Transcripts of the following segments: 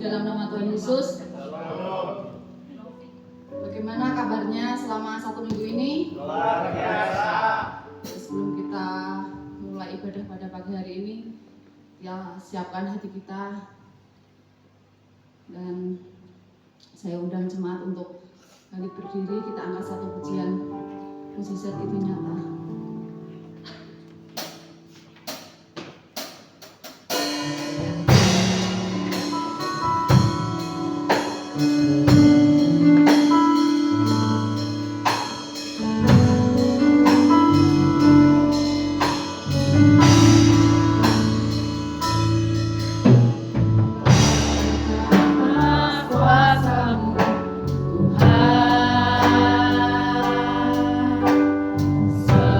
di dalam nama Tuhan Yesus. Bagaimana kabarnya selama 1 minggu ini? Luar biasa. Sebelum kita mulai ibadah pada pagi hari ini, ya siapkan hati kita. Dan saya undang jemaat untuk balik berdiri, kita angkat satu pujian. Mukjizat itu nyata. Tuhan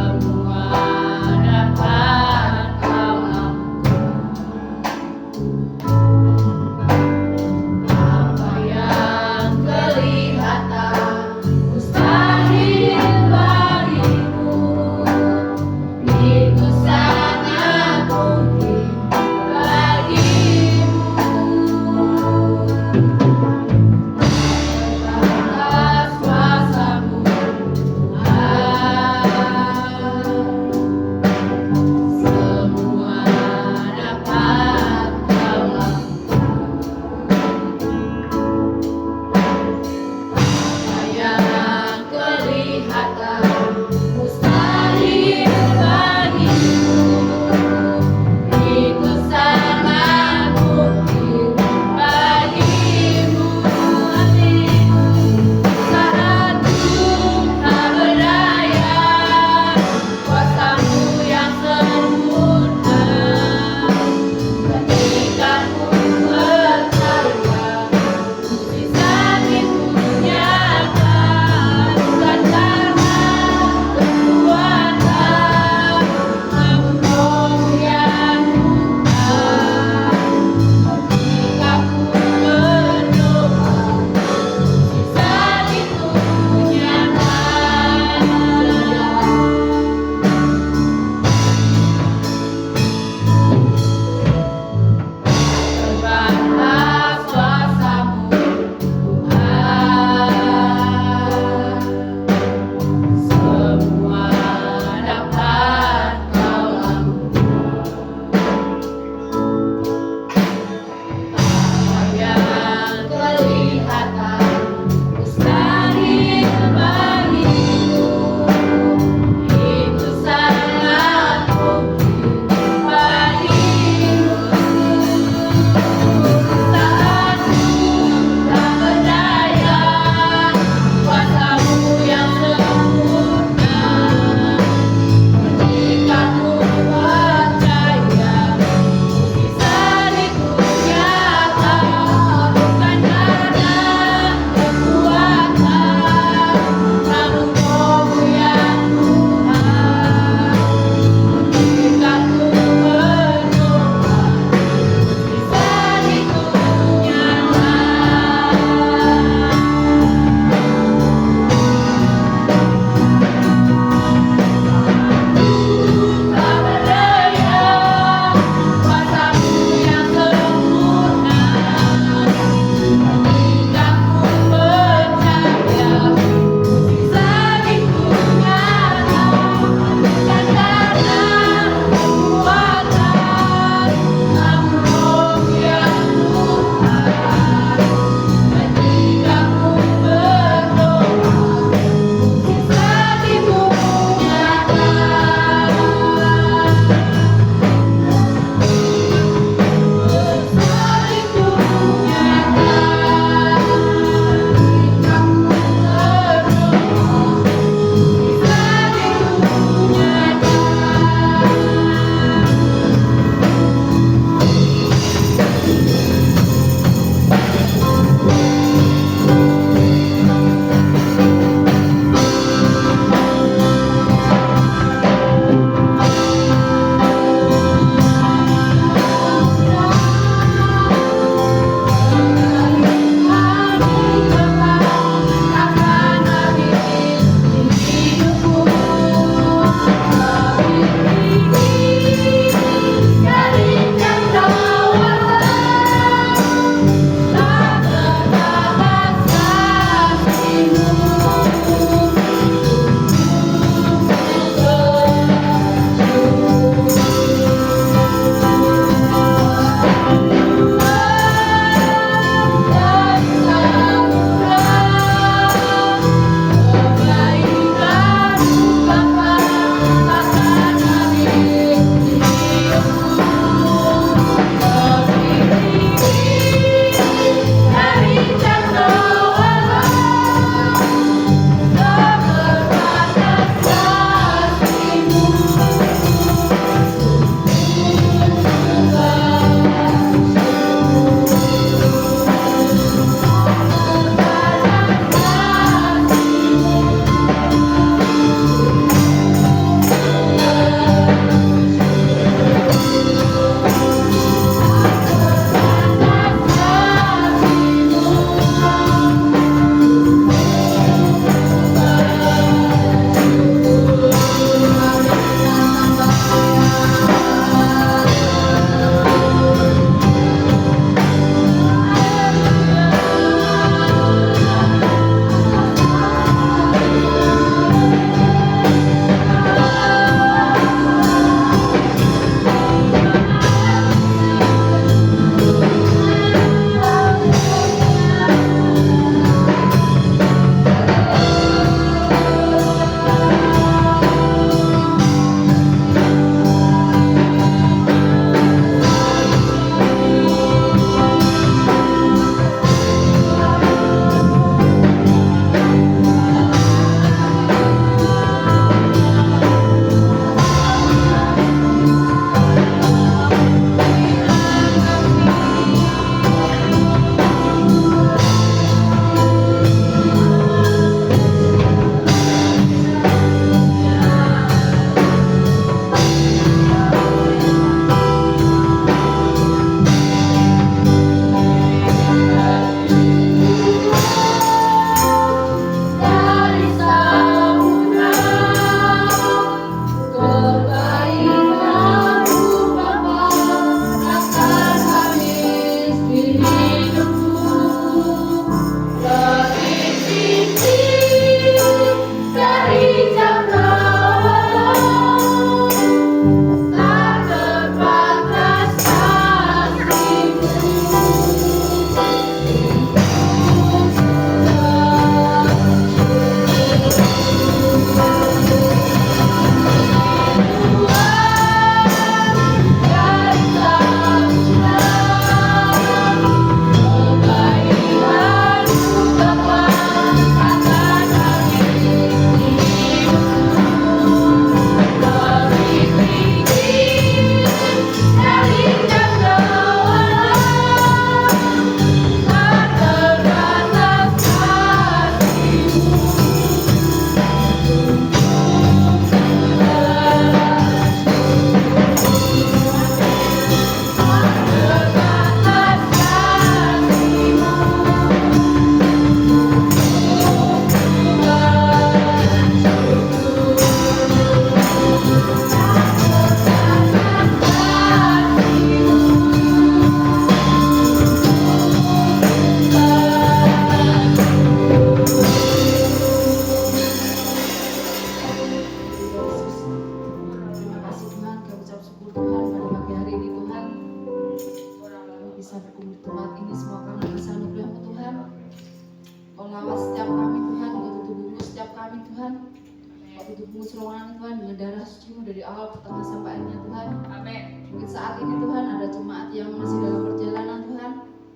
tembus ruangan Tuhan dengan darah suci-Mu dari awal pertengah sampai akhirnya Tuhan. Amin. Mungkin saat ini Tuhan ada jemaat yang masih dalam perjalanan Tuhan.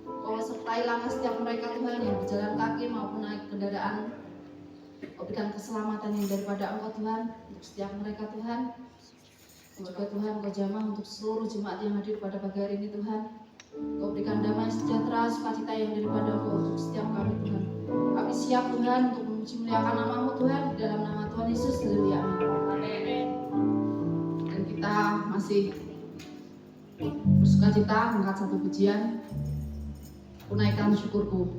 Kau sertai langkah setiap mereka Tuhan yang berjalan kaki maupun naik kendaraan. Kau berikan keselamatan yang daripada Engkau Tuhan untuk setiap mereka Tuhan. Dan juga Tuhan Kau jamah untuk seluruh jemaat yang hadir pada pagi hari ini Tuhan. Kau berikan damai sejahtera sukacita yang daripada Engkau untuk setiap kami Tuhan. Kami siap Tuhan untuk memuji muliakan nama-Mu Tuhan di dalam nama Tuhan Yesus. Haleluya. Amin. Dan kita masih bersukacita mengangkat satu pujian. Kunaikan syukurku.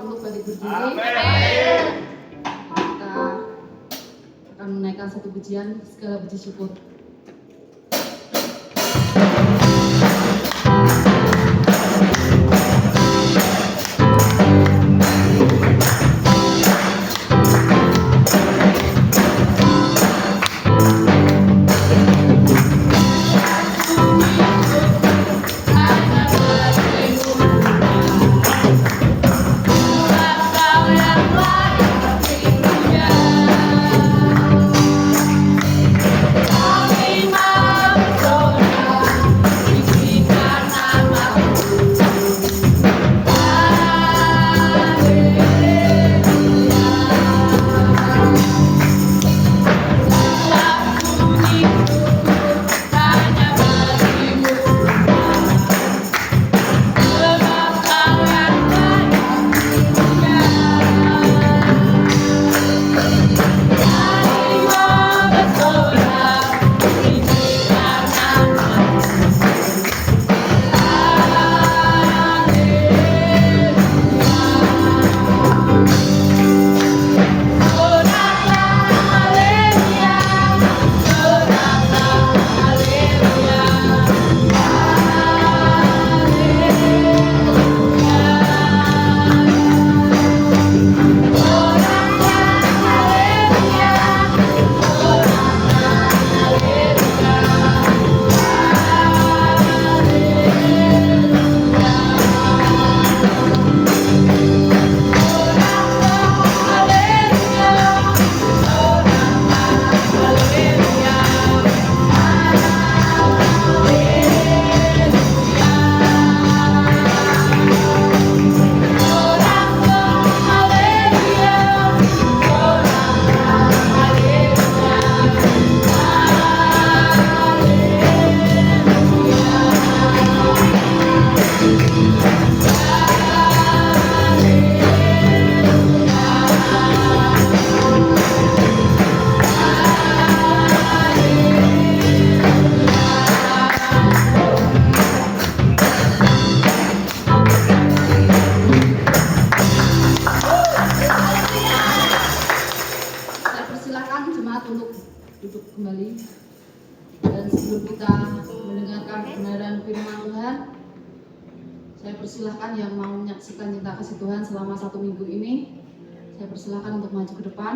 Untuk balik berdiri. Kita akan menaikkan satu pujian, segala puji syukur. Amin. sebelum kita mendengarkan kebenaran firman Tuhan, saya persilahkan yang mau menyaksikan cinta kasih Tuhan selama 1 minggu ini, saya persilahkan untuk maju ke depan.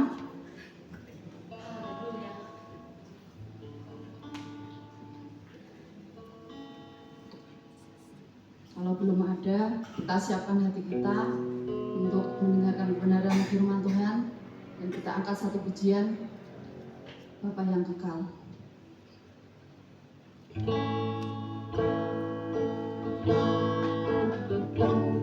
Kalau belum ada, kita siapkan hati kita untuk mendengarkan kebenaran firman Tuhan, dan kita angkat satu pujian, Bapa yang kekal. Kau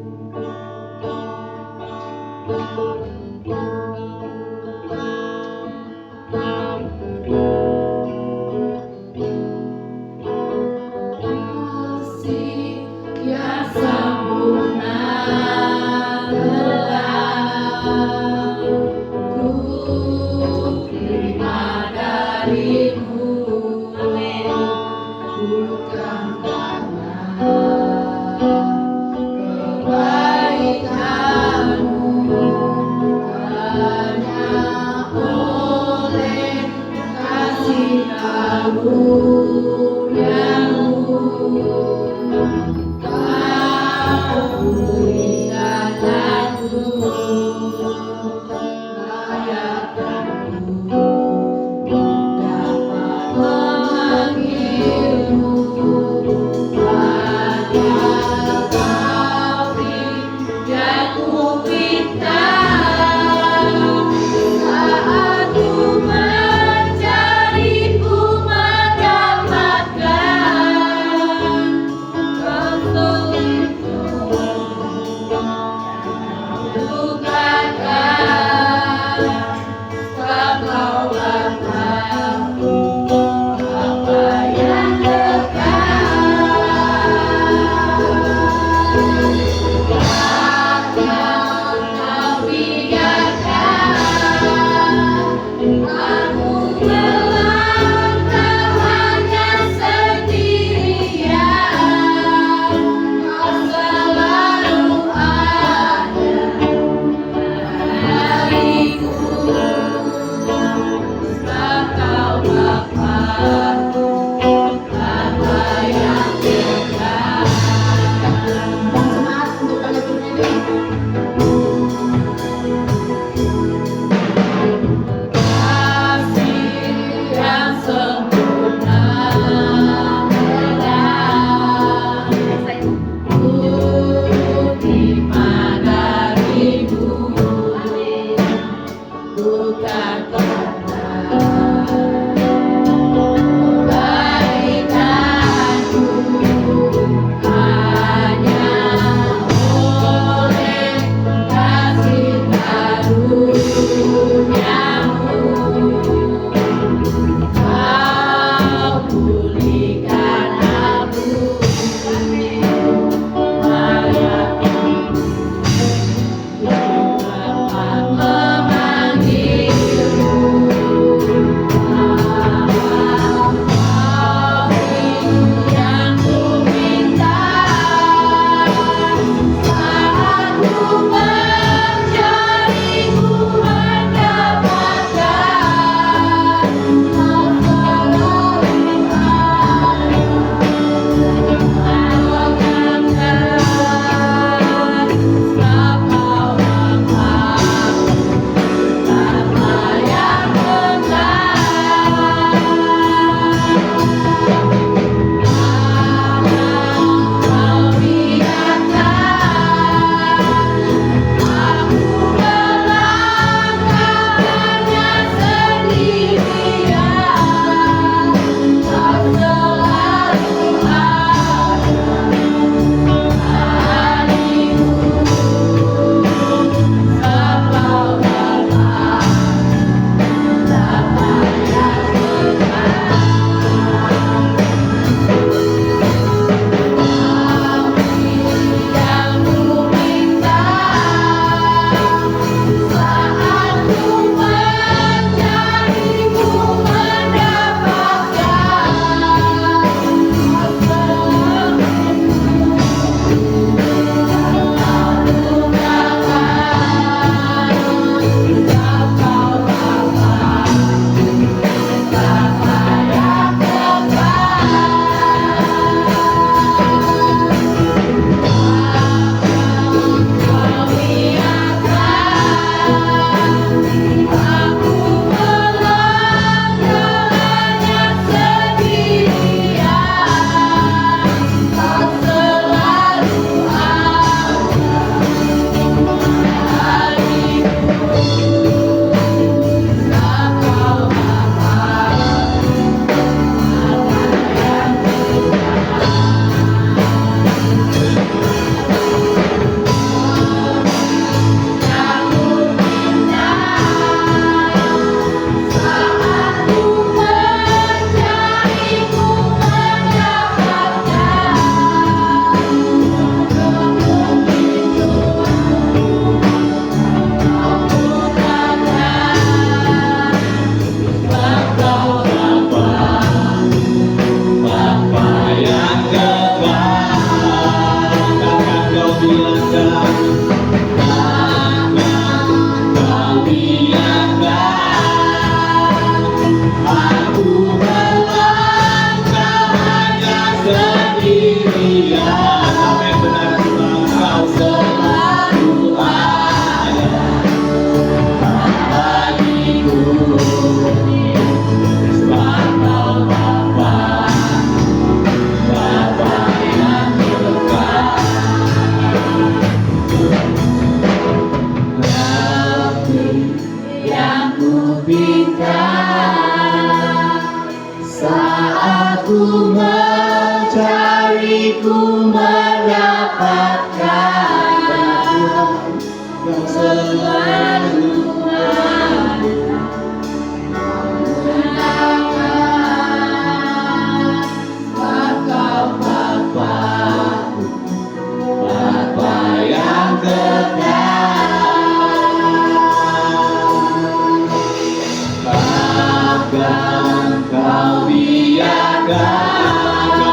mencariku mendapatkan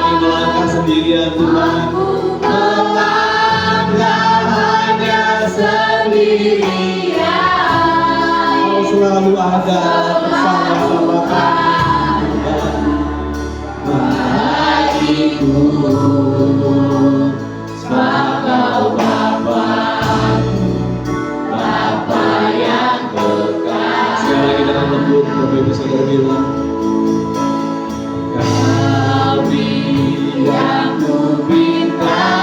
yang selalu sendirian Tuhan, melangkah hanya sendirian. Kau selalu ada bersama-sama kami. Bagiku, sebab Kau Bapa-Ku, Bapa yang kekal. Sekali lagi dalam lembut, Bapak Ibu Saudara bilang, yang ku minta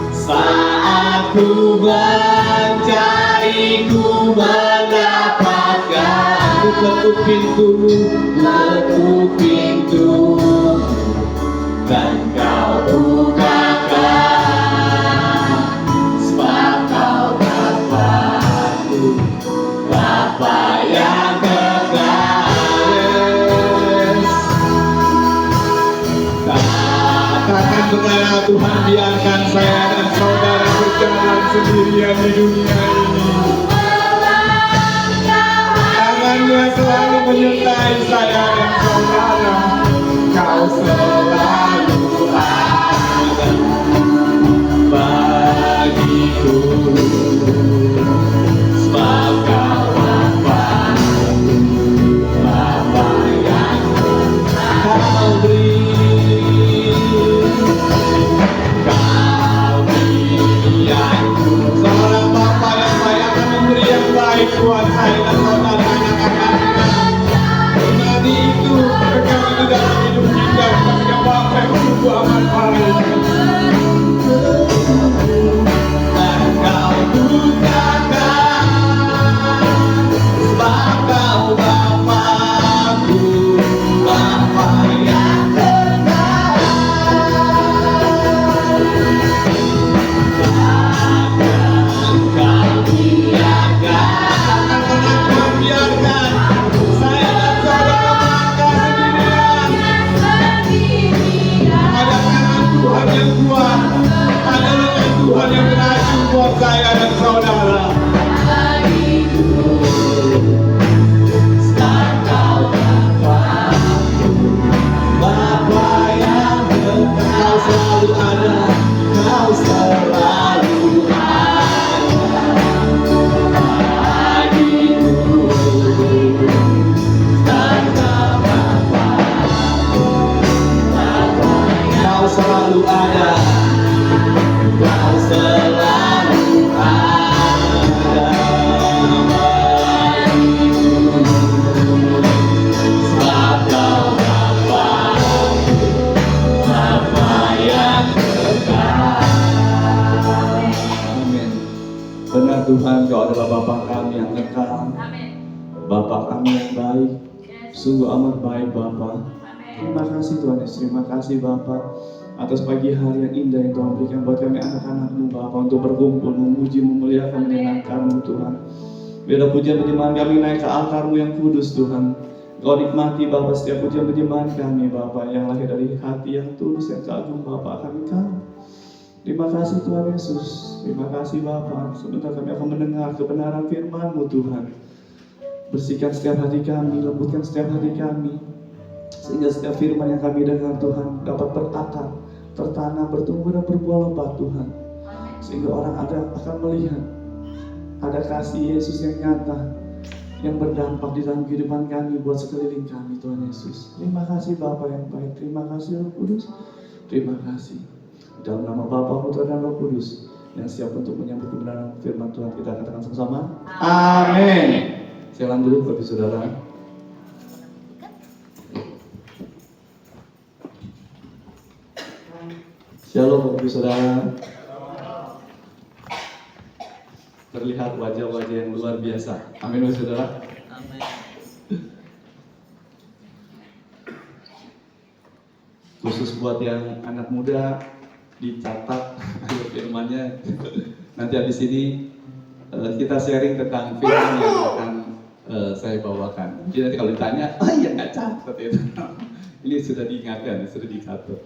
saat ku mencari, ku mendapatkan. Ku ketuk pintu dan Kau bukakan, sebab Kau Bapa-Ku, Bapa yang kekal. Katakan kepada Tuhan, biarkan saya dan saudara berjalan sendirian di dunia ini. Tangannya selalu menyertai saya dan saudara. Kau selalu ada bagiku, sebab Kau Bapa-Ku, Bapa yang Kau beri. Seorang Bapa yang baik akan memberi yang baik buat saya dan saudara anak-anaknya. Nanti itu rekam itu dalam hidup kita. Kita Bapa yang sungguh amat baik. Dan Kau bukakan, sebab Kau Bapa-Ku, Bapa yang kekal. Tuhan yang berhasil buat saya dan saudara. Bapa yang kekal, Kau selalu ada, Kau selalu ada bagiku. Dan Kau Bapa-Ku, Kau selalu ada. Kau selalu ada bagiku, sebab Kau Bapa-Ku, Bapa yang kekal. Amin. Benar Tuhan, Kau adalah Bapa kami yang kekal. Bapa kami yang baik. Sungguh amat baik Bapa. Terima kasih Tuhan Yesus, terima kasih Bapa atas pagi hari yang indah yang Tuhan berikan buat kami anak-anak-Mu Bapa, untuk berkumpul, memuji, memuliakan, menyenangkan-Mu Tuhan. Biar pujian penyembahan kami naik ke altar-Mu yang kudus Tuhan. Kau nikmati Bapa setiap pujian penyembahan kami Bapa, yang lahir dari hati yang tulus, yang kagum Bapa kami Kau. Terima kasih Tuhan Yesus, terima kasih Bapa. Sebentar kami akan mendengar kebenaran firman-Mu Tuhan. Bersihkan setiap hati kami, lembutkan setiap hati kami, sehingga setiap firman yang kami dengar Tuhan dapat berakar, tertanam, bertumbuh dan berbuah lebat Tuhan. Sehingga orang akan melihat ada kasih Yesus yang nyata, yang berdampak di dalam kehidupan kami, buat sekeliling kami Tuhan Yesus. Terima kasih Bapa yang baik, terima kasih Roh Kudus, terima kasih. Dalam nama Bapa, Putra dan Roh Kudus yang siap untuk menyambut kebenaran firman Tuhan, kita katakan sama-sama, amin. Silakan dulu Bapak Saudara. Shalom Bapak Saudara. Terlihat wajah-wajah yang luar biasa. Amin Bapak Saudara. Amin. Khusus buat yang anak muda, dicatat ayat firman-nya. Nanti habis ini kita sharing tentang firman yang akan saya bawakan. Jadi nanti kalau ditanya, iya nggak catat itu. Ini sudah diingatkan, sudah dicatat.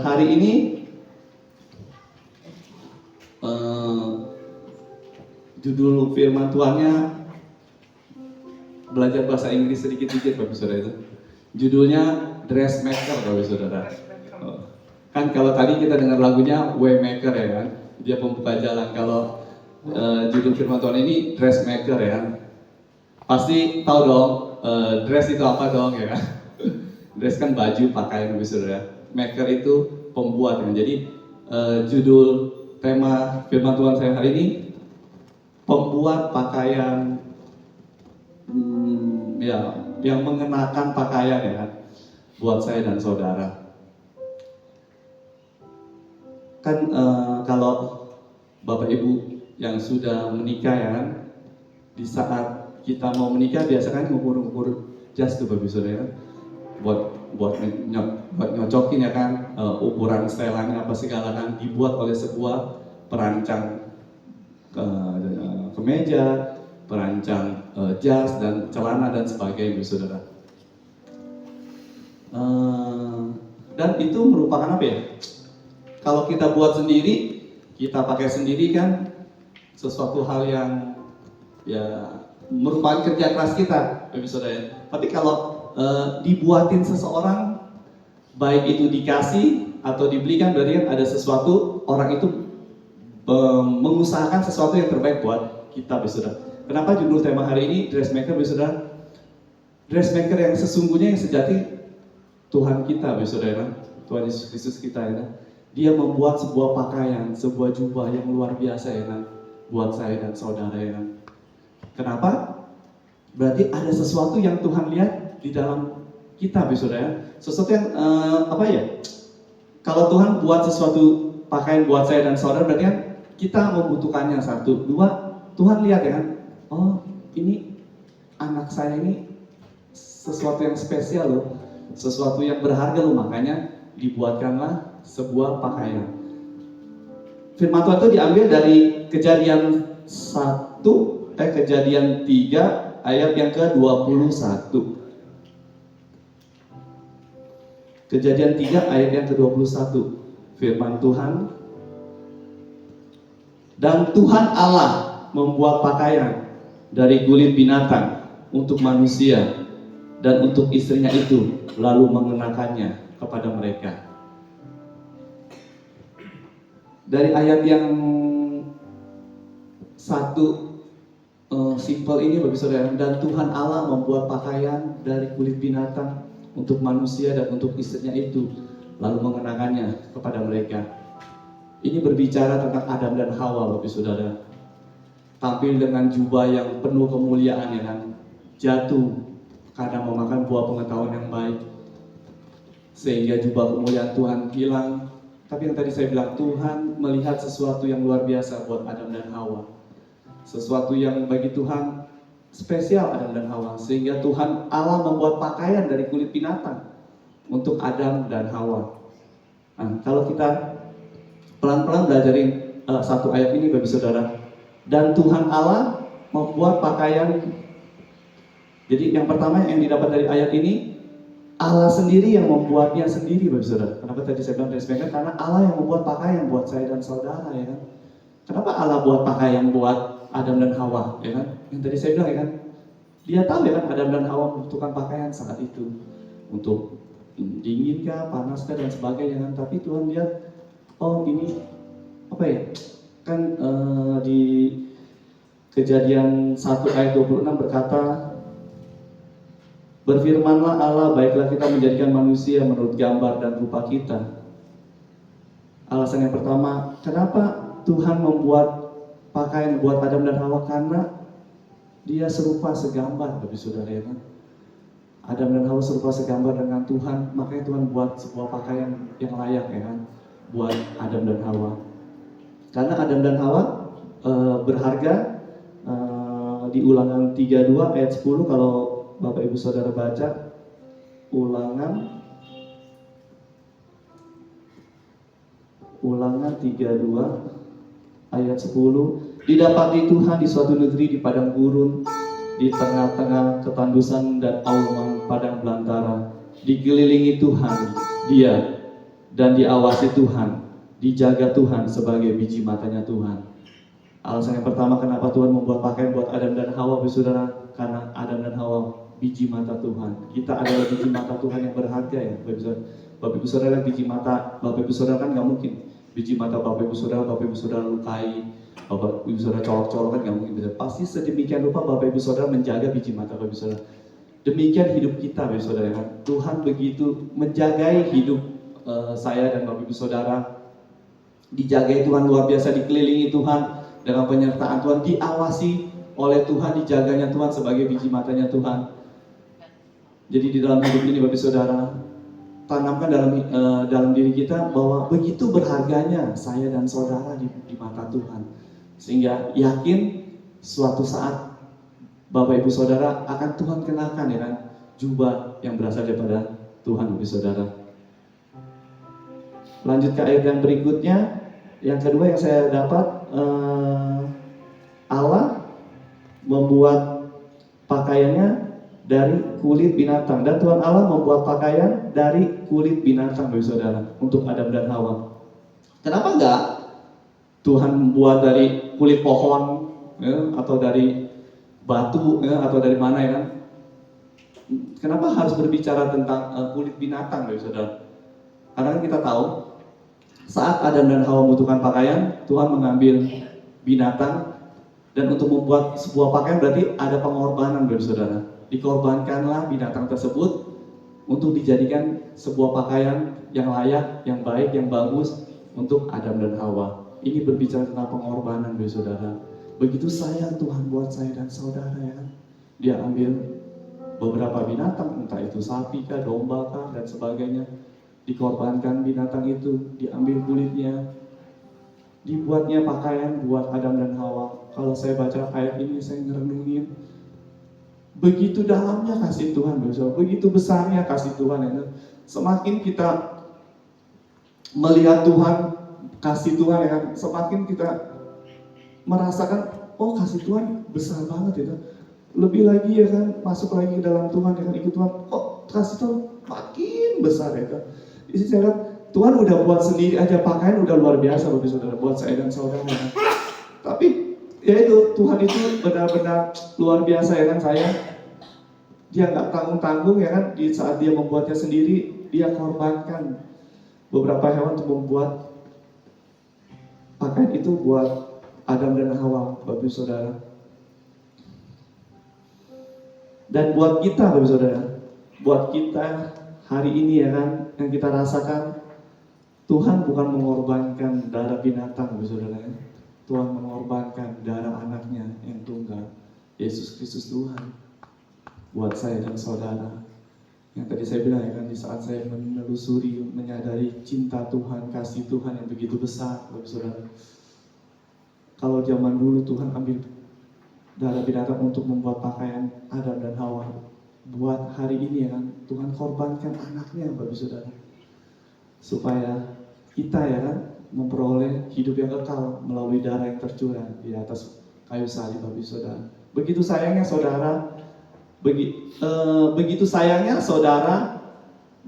Hari ini judul firman Tuhannya belajar bahasa Inggris sedikit-sedikit Bapak Saudara itu. Judulnya Dressmaker Bapak Saudara. Kan kalau tadi kita dengar lagunya Waymaker ya kan, dia pembuka jalan. Kalau judul firman Tuhan ini Dressmaker ya kan, pasti tahu dong dress itu apa dong ya kan. Dress kan baju, pakaian Bapak Saudara. Maker itu pembuat ya. Jadi judul tema firman Tuhan saya hari ini pembuat pakaian ya yang mengenakan pakaian ya kan buat saya dan saudara. Kan kalau Bapak Ibu yang sudah menikah ya kan, di saat kita mau menikah biasanya kan ngukur-ngukur jas tuh Bapak Ibu Saudara, buat nyocokin ya kan, ukuran setelannya apa segala kan dibuat oleh sebuah perancang kemeja, perancang jas dan celana dan sebagainya Bapak Saudara. Dan itu merupakan apa ya? Kalau kita buat sendiri, kita pakai sendiri kan sesuatu hal yang ya merupakan kerja keras kita, Bapak Saudara ya. Tapi kalau dibuatin seseorang, baik itu dikasih atau dibelikan, berarti kan ada sesuatu, orang itu mengusahakan sesuatu yang terbaik buat kita, Bapak Saudara. Kenapa judul tema hari ini Dressmaker, Bapak Saudara? Dressmaker yang sesungguhnya yang sejati Tuhan kita, Bapak Saudara. Tuhan Yesus Kristus kita ya. Dia membuat sebuah pakaian, sebuah jubah yang luar biasa ya kan, buat saya dan saudara ya kan. Kenapa? Berarti ada sesuatu yang Tuhan lihat di dalam kita, saudara. Sesuatu yang apa ya? Kalau Tuhan buat sesuatu pakaian buat saya dan saudara, berarti kan kita membutuhkannya. Satu, dua, Tuhan lihat ya kan. Oh, ini anak saya ini sesuatu yang spesial loh, sesuatu yang berharga loh, makanya dibuatkanlah sebuah pakaian. Firman Tuhan itu diambil dari Kejadian 3 ayat yang ke-21. Kejadian 3 ayat yang ke-21. Firman Tuhan, dan Tuhan Allah membuat pakaian dari kulit binatang untuk manusia dan untuk istrinya itu, lalu mengenakannya kepada mereka. Dari ayat yang satu simpel ini Bapak Saudara, dan Tuhan Allah membuat pakaian dari kulit binatang untuk manusia dan untuk istrinya itu, lalu mengenakannya kepada mereka. Ini berbicara tentang Adam dan Hawa Bapak Saudara. Tampil dengan jubah yang penuh kemuliaan ya kan, jatuh karena memakan buah pengetahuan yang baik, sehingga jubah kemuliaan Tuhan hilang. Tapi yang tadi saya bilang, Tuhan melihat sesuatu yang luar biasa buat Adam dan Hawa. Sesuatu yang bagi Tuhan spesial Adam dan Hawa. Sehingga Tuhan Allah membuat pakaian dari kulit binatang untuk Adam dan Hawa. Nah, kalau kita pelan-pelan belajarin satu ayat ini Bapak Saudara. Dan Tuhan Allah membuat pakaian. Jadi yang pertama yang didapat dari ayat ini, Allah sendiri yang membuatnya sendiri Bapak Saudara. Kenapa tadi saya bilang dressmaker? Karena Allah yang membuat pakaian buat saya dan saudara ya kan. Kenapa Allah buat pakaian buat Adam dan Hawa ya kan? Yang tadi saya bilang ya kan, dia tahu ya kan Adam dan Hawa membutuhkan pakaian saat itu untuk dingin kah, panas kah dan sebagainya kan. Tapi Tuhan lihat, oh ini apa ya? Kan di Kejadian 1 ayat 26 berkata, berfirmanlah Allah, baiklah kita menjadikan manusia menurut gambar dan rupa kita. Alasan yang pertama, kenapa Tuhan membuat pakaian buat Adam dan Hawa? Karena dia serupa segambar, Bapak Saudara ya kan. Adam dan Hawa serupa segambar dengan Tuhan, makanya Tuhan buat sebuah pakaian yang layak ya kan, buat Adam dan Hawa. Karena Adam dan Hawa berharga. Di Ulangan 32 ayat 10, kalau Bapak Ibu Saudara baca Ulangan Ulangan 32 ayat 10. Didapati Tuhan di suatu negeri di padang gurun, di tengah-tengah ketandusan dan aulman padang belantara. Dikelilingi Tuhan dia, dan diawasi Tuhan, dijaga Tuhan sebagai biji matanya Tuhan. Alasan yang pertama kenapa Tuhan membuat pakaian buat Adam dan Hawa, saudara, karena Adam dan Hawa biji mata Tuhan. Kita adalah biji mata Tuhan yang berharga ya, Bapak Ibu Saudara. Biji mata Bapak Ibu Saudara kan nggak mungkin. Biji mata Bapak Ibu Saudara lukai, Bapak Ibu Saudara colok-colok kan nggak mungkin bisa. Pasti sedemikian rupa Bapak Ibu Saudara menjaga biji mata Bapak Ibu Saudara. Demikian hidup kita Bapak Ibu Saudara kan. Tuhan begitu menjagai hidup saya dan Bapak Ibu Saudara. Dijagai Tuhan luar biasa, dikelilingi Tuhan dengan penyertaan Tuhan, diawasi oleh Tuhan, dijaganya Tuhan sebagai biji matanya Tuhan. Jadi di dalam hidup ini Bapak Ibu Saudara, tanamkan dalam diri kita bahwa begitu berharganya saya dan saudara di mata Tuhan, sehingga yakin suatu saat Bapak Ibu Saudara akan Tuhan kenakan ya kan, jubah yang berasal daripada Tuhan Bapak Ibu Saudara. Lanjut ke ayat yang berikutnya. Yang kedua yang saya dapat, Allah membuat pakaiannya dari kulit binatang, dan Tuhan Allah membuat pakaian dari kulit binatang Bapak Saudara untuk Adam dan Hawa. Kenapa enggak Tuhan membuat dari kulit pohon ya, atau dari batu ya, atau dari mana ya kan? Kenapa harus berbicara tentang kulit binatang Bapak Saudara? Karena kita tahu saat Adam dan Hawa membutuhkan pakaian, Tuhan mengambil binatang, dan untuk membuat sebuah pakaian berarti ada pengorbanan Bapak Saudara. Dikorbankanlah binatang tersebut untuk dijadikan sebuah pakaian yang layak, yang baik, yang bagus untuk Adam dan Hawa. Ini berbicara tentang pengorbanan Bapak Saudara. Begitu sayang Tuhan buat saya dan saudara ya kan. Dia ambil beberapa binatang, entah itu sapi kah, domba kah, dan sebagainya. Dikorbankan binatang itu, diambil kulitnya, dibuatnya pakaian buat Adam dan Hawa. Kalau saya baca ayat ini, saya ngerenungin begitu dalamnya kasih Tuhan, begitu besarnya kasih Tuhan ya. Semakin kita melihat Tuhan, kasih Tuhan ya kan, semakin kita merasakan oh kasih Tuhan besar banget itu. Lebih lagi ya kan, masuk lagi ke dalam Tuhan ya kan, ikut Tuhan, oh kasih Tuhan makin besar ya kan. Isi saya lihat Tuhan udah buat sendiri aja pakaian udah luar biasa Bapak Saudara buat saya dan saudara. Tapi ya itu Tuhan itu benar-benar luar biasa ya kan saya. Dia nggak tanggung-tanggung ya kan, di saat dia membuatnya sendiri dia korbankan beberapa hewan untuk membuat pakaian itu buat Adam dan Hawa Bapak Saudara. Dan buat kita Bapak Saudara, buat kita hari ini ya kan, yang kita rasakan Tuhan bukan mengorbankan darah binatang Bapak Saudara ya. Tuhan mengorbankan darah anaknya yang tunggal, Yesus Kristus Tuhan, buat saya dan saudara. Yang tadi saya bilang ya kan, di saat saya menelusuri, menyadari cinta Tuhan, kasih Tuhan yang begitu besar Bapak Saudara. Kalau zaman dulu Tuhan ambil darah binatang untuk membuat pakaian Adam dan Hawa, buat hari ini ya kan, Tuhan korbankan anaknya Bapak Saudara, supaya kita ya kan memperoleh hidup yang kekal melalui darah yang tercurah di atas kayu salib Bapak Saudara. Begitu sayangnya saudara, begitu sayangnya saudara,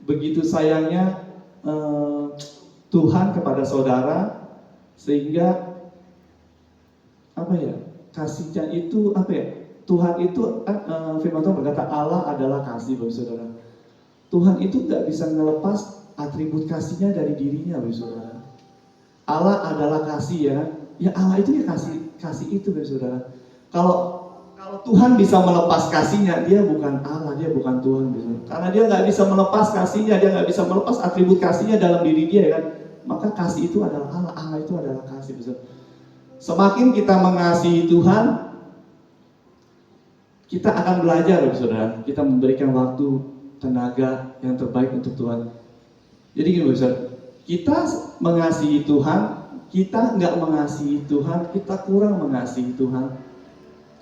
begitu sayangnya Tuhan kepada saudara, sehingga apa ya, kasihnya itu apa ya, Tuhan itu firman Tuhan berkata Allah adalah kasih Bapak Saudara. Tuhan itu gak bisa ngelepas atribut kasihnya dari dirinya Bapak Saudara. Allah adalah kasih ya Allah itu ya kasih itu Bapak Saudara. Kalau Tuhan bisa melepas kasihnya, dia bukan Allah, dia bukan Tuhan Bapak Saudara. Karena dia gak bisa melepas kasihnya, dia gak bisa melepas atribut kasihnya dalam diri dia ya kan. Maka kasih itu adalah Allah, Allah itu adalah kasih Bapak Saudara. Semakin kita mengasihi Tuhan, kita akan belajar Bapak Saudara. Kita memberikan waktu, tenaga yang terbaik untuk Tuhan. Jadi gini Bapak Saudara, kita mengasihi Tuhan, kita nggak mengasihi Tuhan, kita kurang mengasihi Tuhan,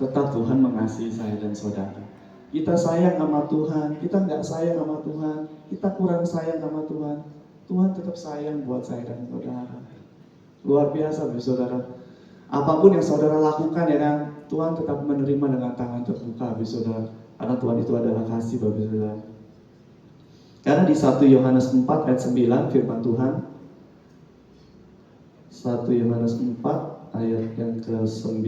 tetap Tuhan mengasihi saya dan saudara. Kita sayang sama Tuhan, kita nggak sayang sama Tuhan, kita kurang sayang sama Tuhan, Tuhan tetap sayang buat saya dan saudara. Luar biasa Bapak Saudara. Apapun yang saudara lakukan ya kan, Tuhan tetap menerima dengan tangan terbuka Bapak Saudara. Karena Tuhan itu adalah kasih Bapak Saudara. Karena di 1 Yohanes 4 ayat 9 firman Tuhan. 1 Yohanes 4 ayat yang ke-9.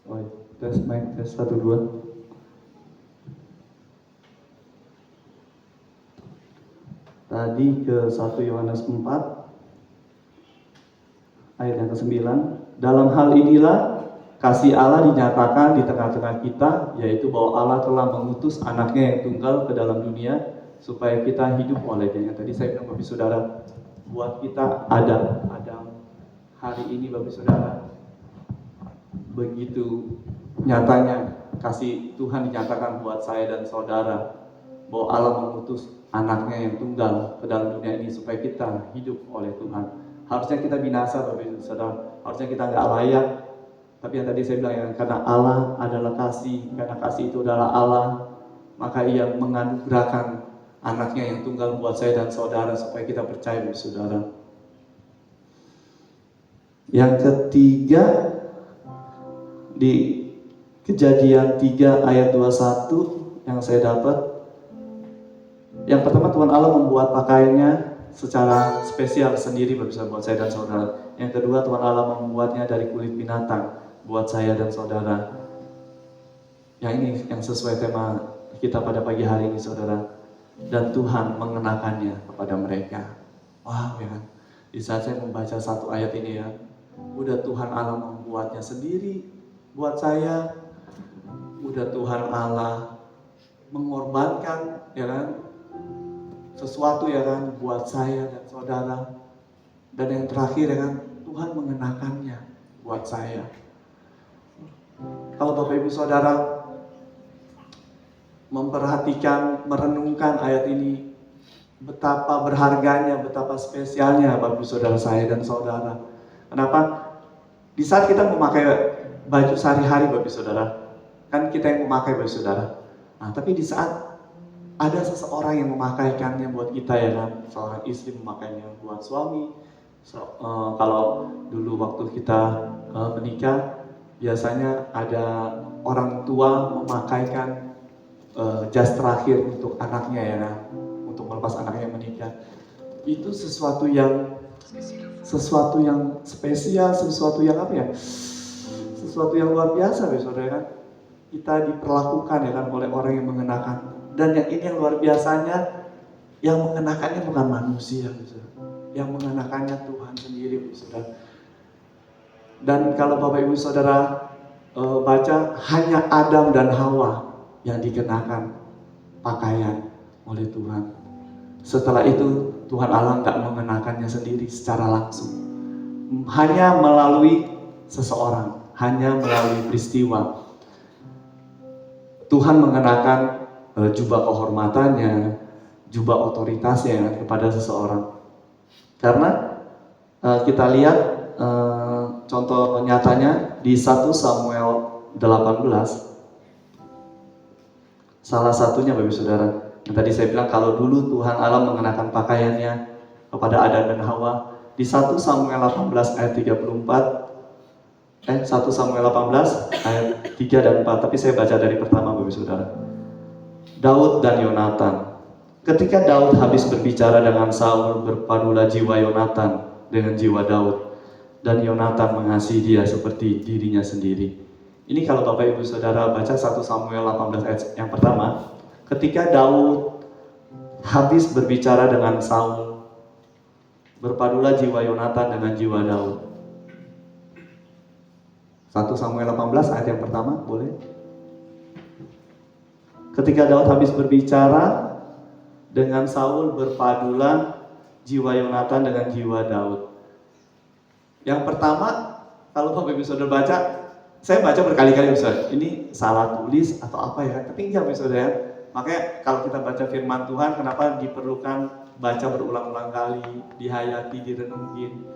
Oh, tes mic, tes 1, 2. Tadi ke 1 Yohanes 4 ayat yang ke-9. Dalam hal inilah kasih Allah dinyatakan di tengah-tengah kita, yaitu bahwa Allah telah mengutus anaknya yang tunggal ke dalam dunia supaya kita hidup olehnya. Tadi saya bilang Bapak Saudara, buat kita ada hari ini Bapak Saudara, begitu nyatanya kasih Tuhan dinyatakan buat saya dan saudara, bahwa Allah mengutus anaknya yang tunggal ke dalam dunia ini supaya kita hidup oleh Tuhan. Harusnya kita binasa Bapak Saudara, harusnya kita nggak layak. Tapi yang tadi saya bilang ya, karena Allah adalah kasih, karena kasih itu adalah Allah, maka Ia menganugerahkan anaknya yang tunggal buat saya dan saudara supaya kita percaya Bapak Saudara. Yang ketiga, di Kejadian 3 ayat 21 yang saya dapat. Yang pertama, Tuhan Allah membuat pakaiannya secara spesial sendiri bisa buat saya dan saudara. Yang kedua, Tuhan Allah membuatnya dari kulit binatang buat saya dan saudara. Yang ini yang sesuai tema kita pada pagi hari ini saudara. Dan Tuhan mengenakannya kepada mereka. Wow ya kan. Di saat saya membaca satu ayat ini ya, udah Tuhan Allah membuatnya sendiri buat saya. Udah Tuhan Allah mengorbankan ya kan, sesuatu ya kan buat saya dan saudara. Dan yang terakhir ya kan, Tuhan mengenakannya buat saya. Kalau Bapak Ibu Saudara memperhatikan, merenungkan ayat ini, betapa berharganya, betapa spesialnya Bapak Ibu Saudara saya dan saudara. Kenapa? Di saat kita memakai baju sehari-hari Bapak Ibu Saudara, kan kita yang memakai Bapak Ibu Saudara. Nah, tapi di saat ada seseorang yang memakaikannya buat kita ya kan, seorang istri memakainya buat suami. Kalau dulu waktu kita menikah, biasanya ada orang tua memakaikan jas terakhir untuk anaknya ya kan, untuk melepas anaknya menikah. Itu sesuatu yang spesial, sesuatu yang apa ya? Sesuatu yang luar biasa saudara kan. Kita diperlakukan ya kan oleh orang yang mengenakan. Dan yang ini yang luar biasanya, yang mengenakannya bukan manusia saudara. Yang mengenakannya Tuhan sendiri saudara. Dan kalau Bapak Ibu Saudara baca, hanya Adam dan Hawa yang dikenakan pakaian oleh Tuhan. Setelah itu Tuhan Allah nggak mengenakannya sendiri secara langsung. Hanya melalui seseorang, hanya melalui peristiwa. Tuhan mengenakan jubah kehormatannya, jubah otoritasnya kepada seseorang. Karena kita lihat contoh nyatanya di 1 Samuel 18. Salah satunya Bapak Saudara, yang tadi saya bilang kalau dulu Tuhan Allah mengenakan pakaiannya kepada Adam dan Hawa. Di 1 Samuel 18 ayat 34, 1 Samuel 18 ayat 3 dan 4, tapi saya baca dari pertama Bapak Saudara. Daud dan Yonatan. Ketika Daud habis berbicara dengan Saul, berpadulah jiwa Yonatan dengan jiwa Daud, dan Yonatan mengasihi dia seperti dirinya sendiri. Ini kalau Bapak Ibu Saudara baca 1 Samuel 18 ayat yang pertama, ketika Daud habis berbicara dengan Saul, berpadulah jiwa Yonatan dengan jiwa Daud. 1 Samuel 18 ayat yang pertama, boleh? Ketika Daud habis berbicara dengan Saul, berpadulah jiwa Yonatan dengan jiwa Daud. Yang pertama, kalau Bapak Ibu Saudara baca, saya baca berkali-kali Saudara, ini salah tulis atau apa ya, tapi enggak Saudara ya. Makanya kalau kita baca firman Tuhan, kenapa diperlukan baca berulang-ulang kali, dihayati, direnungin,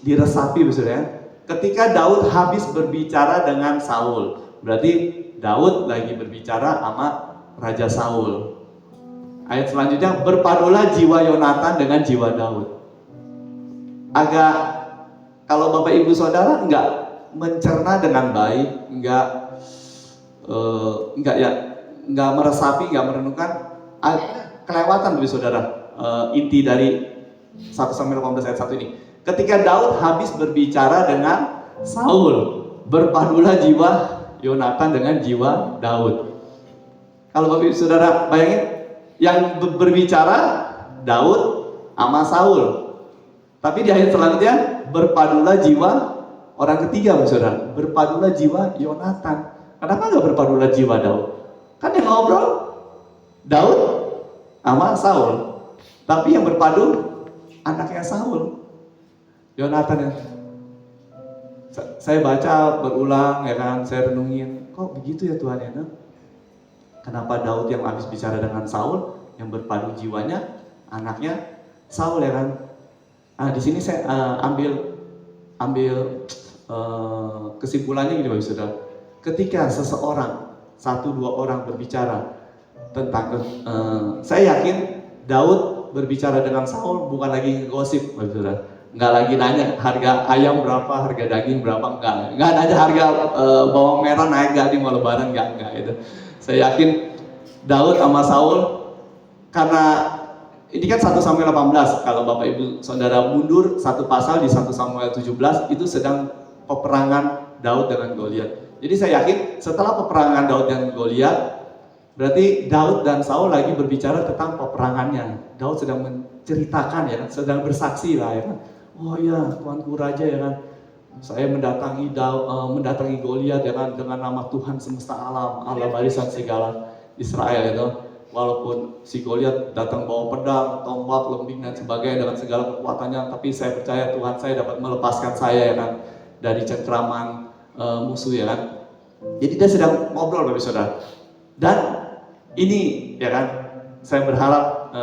diresapi Saudara ya. Ketika Daud habis berbicara dengan Saul, berarti Daud lagi berbicara sama Raja Saul. Ayat selanjutnya, berpadulah jiwa Yonatan dengan jiwa Daud. Agak, kalau Bapak Ibu Saudara enggak mencerna dengan baik, enggak meresapi, enggak merenungkan, kelewatan Bapak Saudara inti dari 1 Samuel 18 ayat 1 ini. Ketika Daud habis berbicara dengan Saul, berpadulah jiwa Yonatan dengan jiwa Daud. Kalau Bapak Ibu Saudara bayangin, yang berbicara Daud sama Saul. Tapi di ayat selanjutnya, berpadulah jiwa orang ketiga Bapak Saudara, berpadulah jiwa Yonatan. Kenapa nggak berpadulah jiwa Daud? Kan yang ngobrol Daud sama Saul. Tapi yang berpadu anaknya Saul, Yonatan ya. Saya baca berulang ya kan, saya renungin, kok begitu ya Tuhan ya? Kenapa Daud yang habis bicara dengan Saul, yang berpadu jiwanya anaknya Saul ya kan? Nah di sini saya ambil kesimpulannya gini Bapak Saudara. Ketika seseorang, 1-2 orang berbicara tentang, saya yakin Daud berbicara dengan Saul bukan lagi ngegosip Bapak Saudara. Nggak lagi nanya harga ayam berapa, harga daging berapa, nggak nanya harga bawang merah naik nggak di mau lebaran, nggak itu. Saya yakin Daud sama Saul, karena ini kan 1 Samuel 18, kalau Bapak Ibu Saudara mundur satu pasal di 1 Samuel 17 itu sedang peperangan Daud dengan Goliat. Jadi saya yakin setelah peperangan Daud dan Goliat, berarti Daud dan Saul lagi berbicara tentang peperangannya. Daud sedang menceritakan ya, sedang bersaksi lah ya kan. Oh iya, Tuanku Raja ya kan, saya mendatangi Goliat ya kan, dengan nama Tuhan semesta alam, Allah barisan segala Israel itu. Walaupun si Goliat datang bawa pedang, tombak, lembing dan sebagainya dengan segala kekuatannya, tapi saya percaya Tuhan saya dapat melepaskan saya ya kan dari cengkraman musuh ya kan. Jadi dia sedang ngobrol Bapak Saudara. Dan ini ya kan, saya berharap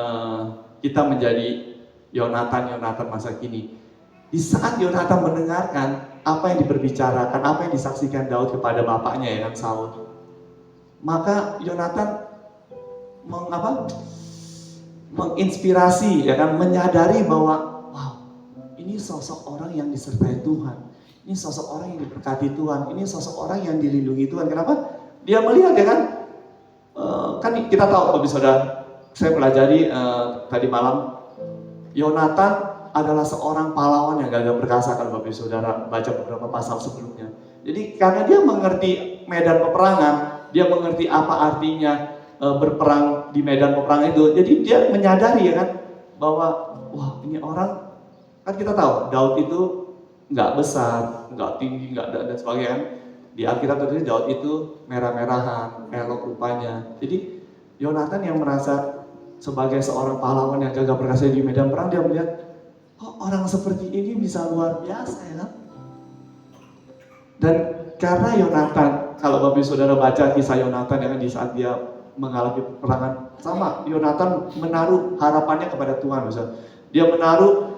kita menjadi Yonatan masa kini. Di saat Yonatan mendengarkan apa yang diperbicarakan, apa yang disaksikan Daud kepada bapaknya ya kan Saul, maka Yonatan menginspirasi ya kan, menyadari bahwa wow, ini sosok orang yang disertai Tuhan, ini sosok orang yang diberkati Tuhan, ini sosok orang yang dilindungi Tuhan. Kenapa? Dia melihat ya kan, kan kita tahu Bapak Saudara, saya pelajari tadi malam, Yonatan adalah seorang pahlawan yang gagah perkasa kalau Bapak Saudara baca beberapa pasal sebelumnya. Jadi karena dia mengerti medan peperangan, dia mengerti apa artinya berperang di medan peperangan itu. Jadi dia menyadari ya kan bahwa wah ini orang, kan kita tahu Daud itu nggak besar, nggak tinggi, nggak dan sebagainya kan. Di Alkitab tertulis Daud itu merah-merahan, elok rupanya. Jadi Yonatan yang merasa sebagai seorang pahlawan yang gagah perkasa di medan perang, dia melihat kok orang seperti ini bisa luar biasa ya kan. Dan karena Yonatan, kalau Bapak Saudara baca kisah Yonatan ya kan, di saat dia mengalami peperangan, sama Yonatan menaruh harapannya kepada Tuhan. Dia menaruh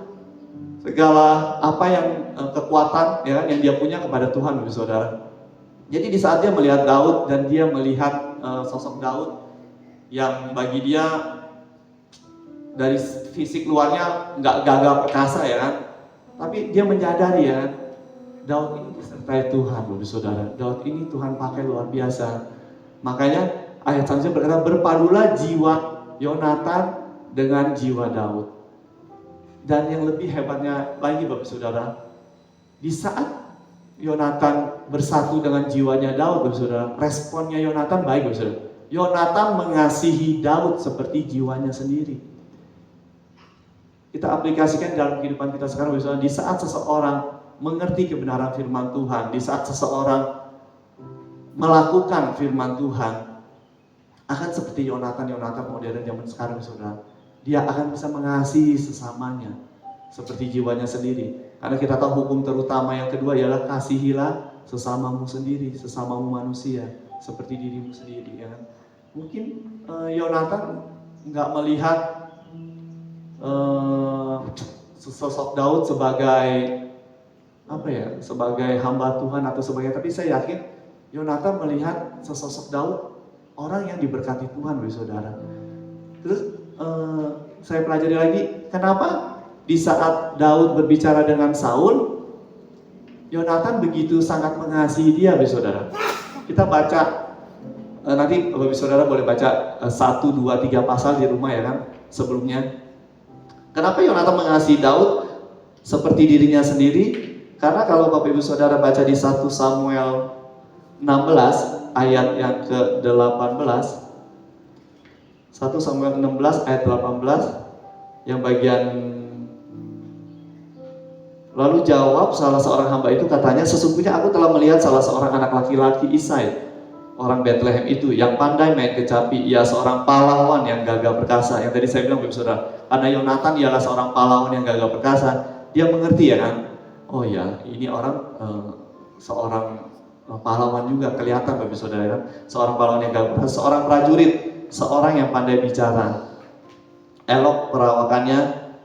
segala apa yang kekuatan ya kan, yang dia punya kepada Tuhan Bapak Saudara. Jadi di saat dia melihat Daud dan dia melihat sosok Daud yang bagi dia dari fisik luarnya nggak gagah perkasa ya kan, tapi dia menyadari ya, Daud ini disertai Tuhan Bapak Saudara. Daud ini Tuhan pakai luar biasa. Makanya ayat selanjutnya berkata, berpadulah jiwa Yonatan dengan jiwa Daud. Dan yang lebih hebatnya lagi Bapak Saudara, di saat Yonatan bersatu dengan jiwanya Daud Bapak Saudara, responnya Yonatan baik Bapak Saudara. Yonatan mengasihi Daud seperti jiwanya sendiri. Kita aplikasikan dalam kehidupan kita sekarang Bapak Saudara. Di saat seseorang mengerti kebenaran firman Tuhan, di saat seseorang melakukan firman Tuhan, akan seperti Yonatan modern zaman sekarang, saudara. Dia akan bisa mengasihi sesamanya seperti jiwanya sendiri. Karena kita tahu hukum terutama yang kedua ialah kasihilah sesamamu sendiri, sesamamu manusia seperti dirimu sendiri, ya kan? Mungkin Yonatan nggak melihat sosok Daud sebagai sebagai hamba Tuhan atau sebagainya, tapi saya yakin Yonatan melihat sesosok Daud orang yang diberkati Tuhan, saudara. Terus saya pelajari lagi, kenapa di saat Daud berbicara dengan Saul, Yonatan begitu sangat mengasihi dia, saudara. Kita baca, nanti Bapak Saudara boleh baca 1, 2, 3 pasal di rumah, ya kan, sebelumnya. Kenapa Yonatan mengasihi Daud seperti dirinya sendiri? Karena kalau Bapak Ibu Saudara baca di 1 Samuel 16 ayat yang ke-18, 1 Samuel 16 ayat 18, yang bagian lalu jawab salah seorang hamba itu, katanya, sesungguhnya aku telah melihat salah seorang anak laki-laki Isai, orang Bethlehem itu, yang pandai main kecapi. Ia seorang pahlawan yang gagah perkasa. Yang tadi saya bilang, Bapak Saudara, karena Yonatan ialah seorang pahlawan yang gagah perkasa, dia mengerti, ya kan? Oh ya, ini orang seorang pahlawan juga, kelihatan, Bapak Saudara, kan? Seorang pahlawan yang gagah perkasa, seorang prajurit, seorang yang pandai bicara, elok perawakannya,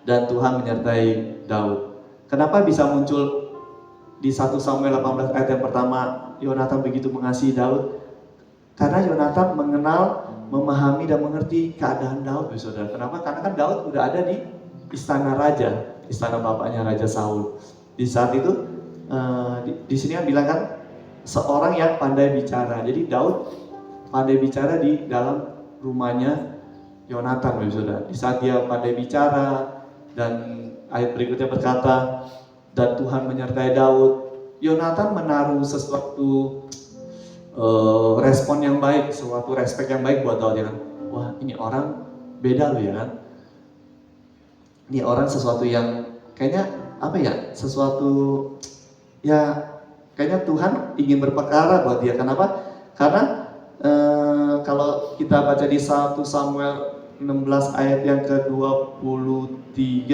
dan Tuhan menyertai Daud. Kenapa bisa muncul di 1 Samuel 18 ayat yang pertama Yonatan begitu mengasihi Daud? Karena Yonatan mengenal, memahami, dan mengerti keadaan Daud, saudara. Kenapa? Karena kan Daud udah ada di istana raja, istana bapaknya Raja Saul. Di saat itu, di sini kan bilang kan, seorang yang pandai bicara. Jadi Daud pandai bicara di dalam rumahnya Yonatan, saudara. Di saat dia pandai bicara, dan ayat berikutnya berkata, dan Tuhan menyertai Daud, Yonatan menaruh sesuatu respon yang baik, suatu respek yang baik buat Daud, ya kan? Wah, ini orang beda loh, ya kan? Ini orang sesuatu yang kayaknya sesuatu ya kayaknya Tuhan ingin berperkara buat dia. Kenapa? Karena kalau kita baca di 1 Samuel 16 ayat yang ke-23,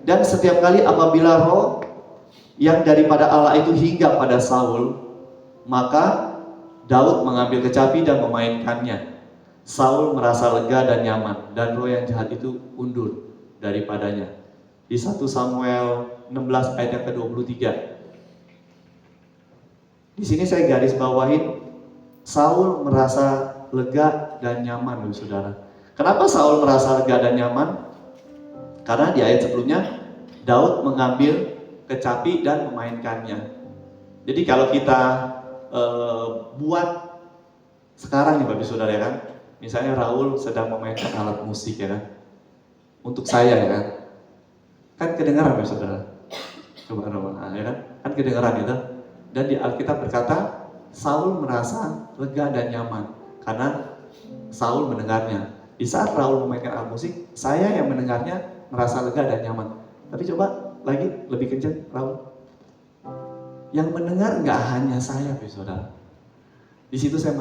dan setiap kali apabila roh yang daripada Allah itu hingga pada Saul, maka Daud mengambil kecapi dan memainkannya. Saul merasa lega dan nyaman, dan roh yang jahat itu undur daripadanya. Di 1 Samuel 16 ayat yang ke-23. Di sini saya garis bawahin, Saul merasa lega dan nyaman, saudara. Kenapa Saul merasa lega dan nyaman? Karena di ayat sebelumnya Daud mengambil kecapi dan memainkannya. Jadi kalau kita buat sekarang nih, Bapak Saudara, ya kan, misalnya Raul sedang memainkan alat musik, ya kan, untuk saya, ya kan kedengaran, Bapak Saudara. Coba Raul, ya kan kedengaran itu. Dan di Alkitab berkata Saul merasa lega dan nyaman karena Saul mendengarnya. Di saat Raul memainkan alat musik, saya yang mendengarnya merasa lega dan nyaman. Tapi coba lagi lebih kencang, Raul. Yang mendengar nggak hanya saya, saudara. Di situ saya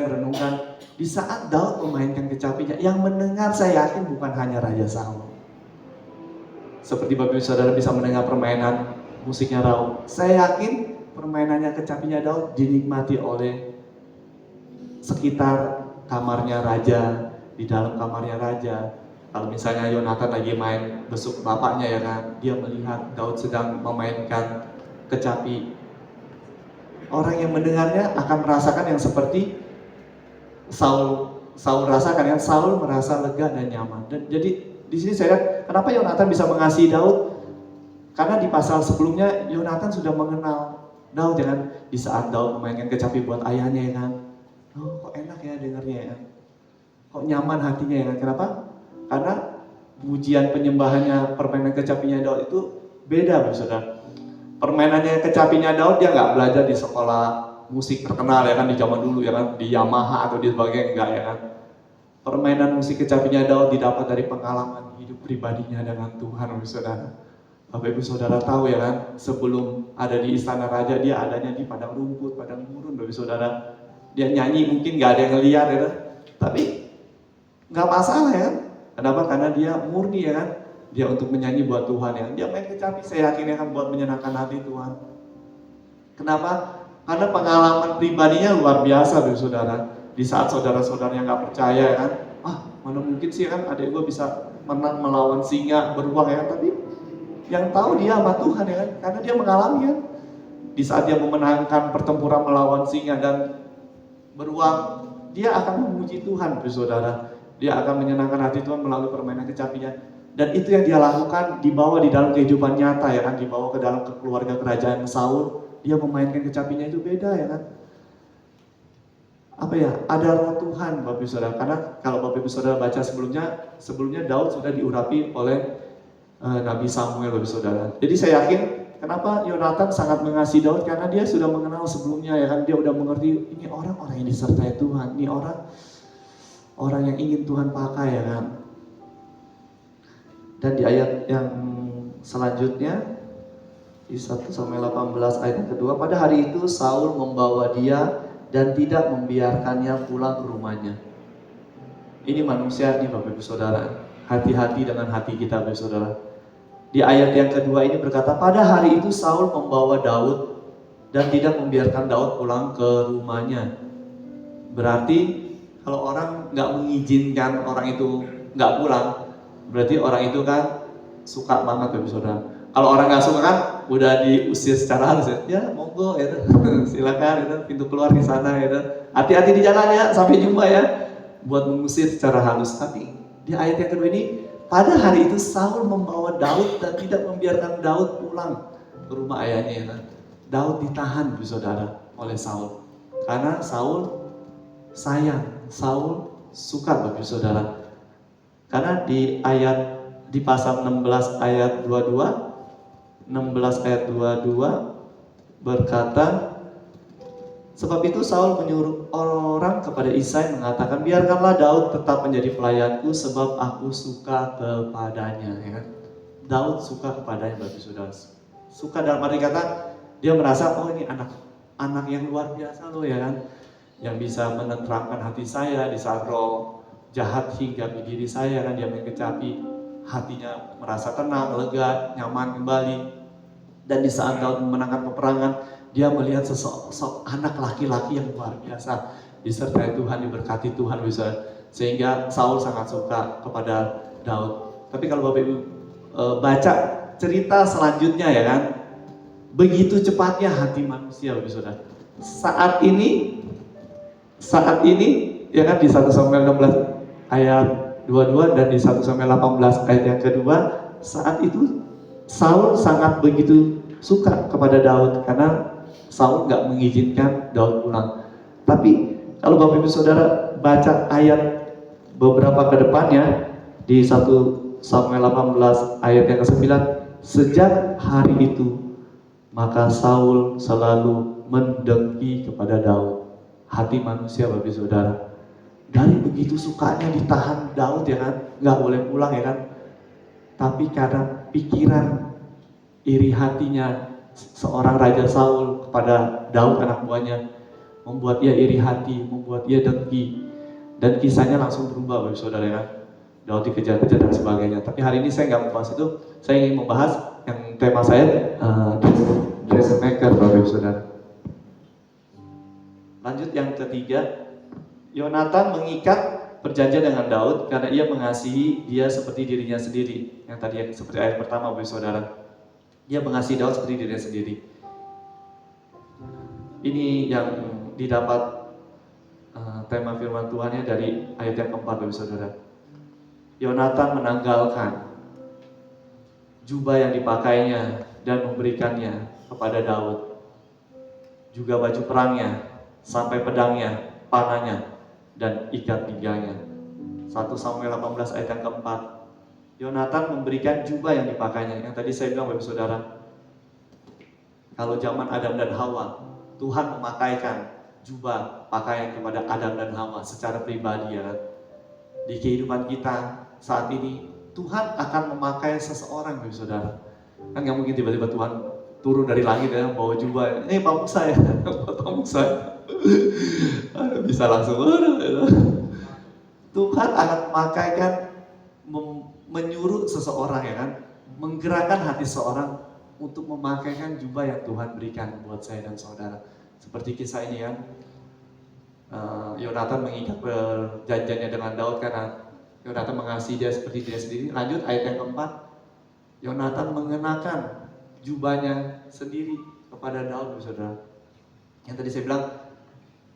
merenungkan, di saat Daud memainkan kecapinya, yang mendengar saya yakin bukan hanya Raja Saul. Seperti Bapak Saudara bisa mendengar permainan musiknya Raul, saya yakin permainannya kecapinya Daud dinikmati oleh sekitar kamarnya raja, di dalam kamarnya raja. Kalau misalnya Yonatan lagi main besuk bapaknya, ya kan, dia melihat Daud sedang memainkan kecapi. Orang yang mendengarnya akan merasakan yang seperti Saul rasakan, yang Saul merasa lega dan nyaman. Dan jadi di sini saya lihat kenapa Yonatan bisa mengasihi Daud, karena di pasal sebelumnya Yonatan sudah mengenal Daud, ya kan. Di saat Daud memainkan kecapi buat ayahnya, ya kan, oh kok enak ya dengarnya, ya kan, kok nyaman hatinya, ya kan. Kenapa? Karena pujian penyembahannya, permainan kecapinya Daud itu beda, saudara. Permainannya kecapinya Daud, dia nggak belajar di sekolah musik terkenal, ya kan, di zaman dulu, ya kan, di Yamaha atau di sebagainya, enggak, ya kan. Permainan musik kecapinya Daud didapat dari pengalaman hidup pribadinya dengan Tuhan, saudara. Bapak Ibu Saudara tahu ya kan, sebelum ada di istana raja dia adanya di padang rumput, padang gurun Bapak Ibu Saudara. Dia nyanyi mungkin nggak ada yang ngeliat ya kan, tapi nggak masalah ya kan. Kenapa? Karena dia murni ya kan, dia untuk menyanyi buat Tuhan ya. Dia main kecapi, saya yakin ya kan, buat menyenangkan hati Tuhan. Kenapa? Karena pengalaman pribadinya luar biasa Bapak Ibu Saudara. Di saat saudara-saudaranya nggak percaya ya kan, mana mungkin sih kan adik gue bisa menang melawan singa beruang ya kan, tapi yang tahu dia sama Tuhan ya kan, karena dia mengalami kan. Di saat dia memenangkan pertempuran melawan singa dan beruang, dia akan memuji Tuhan Bapak Saudara. Dia akan menyenangkan hati Tuhan melalui permainan kecapinya. Dan itu yang dia lakukan, dibawa di dalam kehidupan nyata ya kan, dibawa ke dalam keluarga kerajaan Saul. Dia memainkan kecapinya itu beda ya kan. Apa ya, ada roh Tuhan Bapak Ibu Saudara. Karena kalau Bapak Ibu Saudara baca sebelumnya Daud sudah diurapi oleh Nabi Samuel Bapak Ibu Saudara. Jadi saya yakin kenapa Yonatan sangat mengasihi Daud, karena dia sudah mengenal sebelumnya ya kan. Dia udah mengerti ini orang-orang yang disertai Tuhan, ini orang yang ingin Tuhan pakai ya kan. Dan di ayat yang selanjutnya di 1 Samuel 18 ayat yang kedua, pada hari itu Saul membawa dia dan tidak membiarkannya pulang ke rumahnya. Ini manusia nih Bapak Ibu Saudara. Hati-hati dengan hati kita Bapak Ibu Saudara. Di ayat yang kedua ini berkata, pada hari itu Saul membawa Daud dan tidak membiarkan Daud pulang ke rumahnya. Berarti kalau orang nggak mengizinkan orang itu nggak pulang, berarti orang itu kan suka banget Bapak Ibu Saudara. Kalau orang nggak suka kan udah diusir secara halus ya, monggo ya, silakan ya, pintu keluar di sana ya, hati-hati di jalan ya, sampai jumpa ya, buat mengusir secara halus. Tapi di ayat yang kedua ini, pada hari itu Saul membawa Daud dan tidak membiarkan Daud pulang ke rumah ayahnya ya. Daud ditahan Bapak Saudara oleh Saul karena Saul sayang, Saul suka Bapak Saudara. Karena di pasal 16 ayat 22 berkata, sebab itu Saul menyuruh orang kepada Isai mengatakan, biarkanlah Daud tetap menjadi pelayanku sebab aku suka kepadanya ya kan? Daud suka kepadanya Bapak Saudara. Suka dalam arti kata dia merasa, oh ini anak yang luar biasa loh ya kan, yang bisa menenteramkan hati saya di saat roh jahat hingga di diri saya kan. Dia main kecapi, hatinya merasa tenang, lega, nyaman kembali. Dan di saat Daud memenangkan peperangan, dia melihat sosok anak laki-laki yang luar biasa, disertai Tuhan, diberkati Tuhan bisa, sehingga Saul sangat suka kepada Daud. Tapi kalau Bapak Ibu baca cerita selanjutnya ya kan, begitu cepatnya hati manusia Bapak Saudara. Saat ini ya kan, di 1 Samuel 16 ayat 22 dan di 1 Samuel 18 ayat yang kedua, saat itu Saul sangat begitu suka kepada Daud karena Saul nggak mengizinkan Daud pulang. Tapi kalau Bapak Ibu Saudara baca ayat beberapa ke depannya di 1 Samuel 18 ayat yang ke-9, sejak hari itu maka Saul selalu mendengki kepada Daud. Hati manusia Bapak Ibu Saudara, dari begitu sukanya ditahan Daud ya kan, nggak boleh pulang ya kan, tapi karena pikiran iri hatinya seorang Raja Saul kepada Daud anak buahnya membuat ia iri hati, membuat ia dengki, dan kisahnya langsung berubah Bapak Saudara ya. Daud dikejar-kejar dan sebagainya. Tapi hari ini saya nggak membahas itu, saya ingin membahas yang tema saya dressmaker Bapak Saudara. Lanjut yang ketiga, Yonatan mengikat perjanjian dengan Daud karena ia mengasihi dia seperti dirinya sendiri. Yang tadi seperti ayat pertama Bapak Saudara. Dia mengasihi Daud seperti dirinya sendiri. Ini yang didapat tema firman Tuhannya dari ayat yang keempat Bapak Saudara. Yonatan menanggalkan jubah yang dipakainya dan memberikannya kepada Daud, juga baju perangnya, sampai pedangnya, panahnya, dan ikat pinggangnya. 1 Samuel 18 ayat yang keempat. Yonatan memberikan jubah yang dipakainya. Yang tadi saya bilang Bapak Saudara, kalau zaman Adam dan Hawa, Tuhan memakaikan jubah pakaian kepada Adam dan Hawa secara pribadi ya. Di kehidupan kita saat ini, Tuhan akan memakai seseorang Bapak Saudara. Kan nggak mungkin tiba-tiba Tuhan turun dari langit ya, bawa jubah, pamuk saya, pamuk saya. Aduh, bisa langsung, Tuhan akan memakaikan, menyuruh seseorang ya kan, menggerakkan hati seseorang untuk memakaikan jubah yang Tuhan berikan buat saya dan saudara. Seperti kisah ini kan, Yonatan mengikat perjanjiannya dengan Daud karena Yonatan mengasihi dia seperti dia sendiri. Lanjut ayat yang keempat, Yonatan mengenakan jubahnya sendiri kepada Daud, saudara. Yang tadi saya bilang,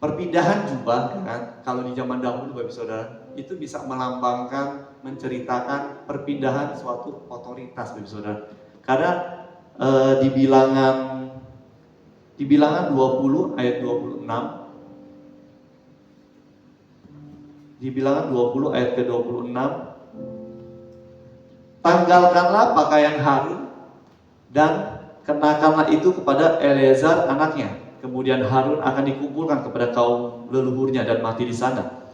perpindahan jubah kan, kalau di zaman dahulu Bapak Saudara, itu bisa melambangkan, menceritakan perpindahan suatu otoritas Bapak Saudara. Karena di bilangan 20 ayat 26, di bilangan 20 ayat ke-26, tanggalkanlah pakaian Harun dan kenakanlah itu kepada Eleazar anaknya. Kemudian Harun akan dikumpulkan kepada kaum leluhurnya dan mati di sana.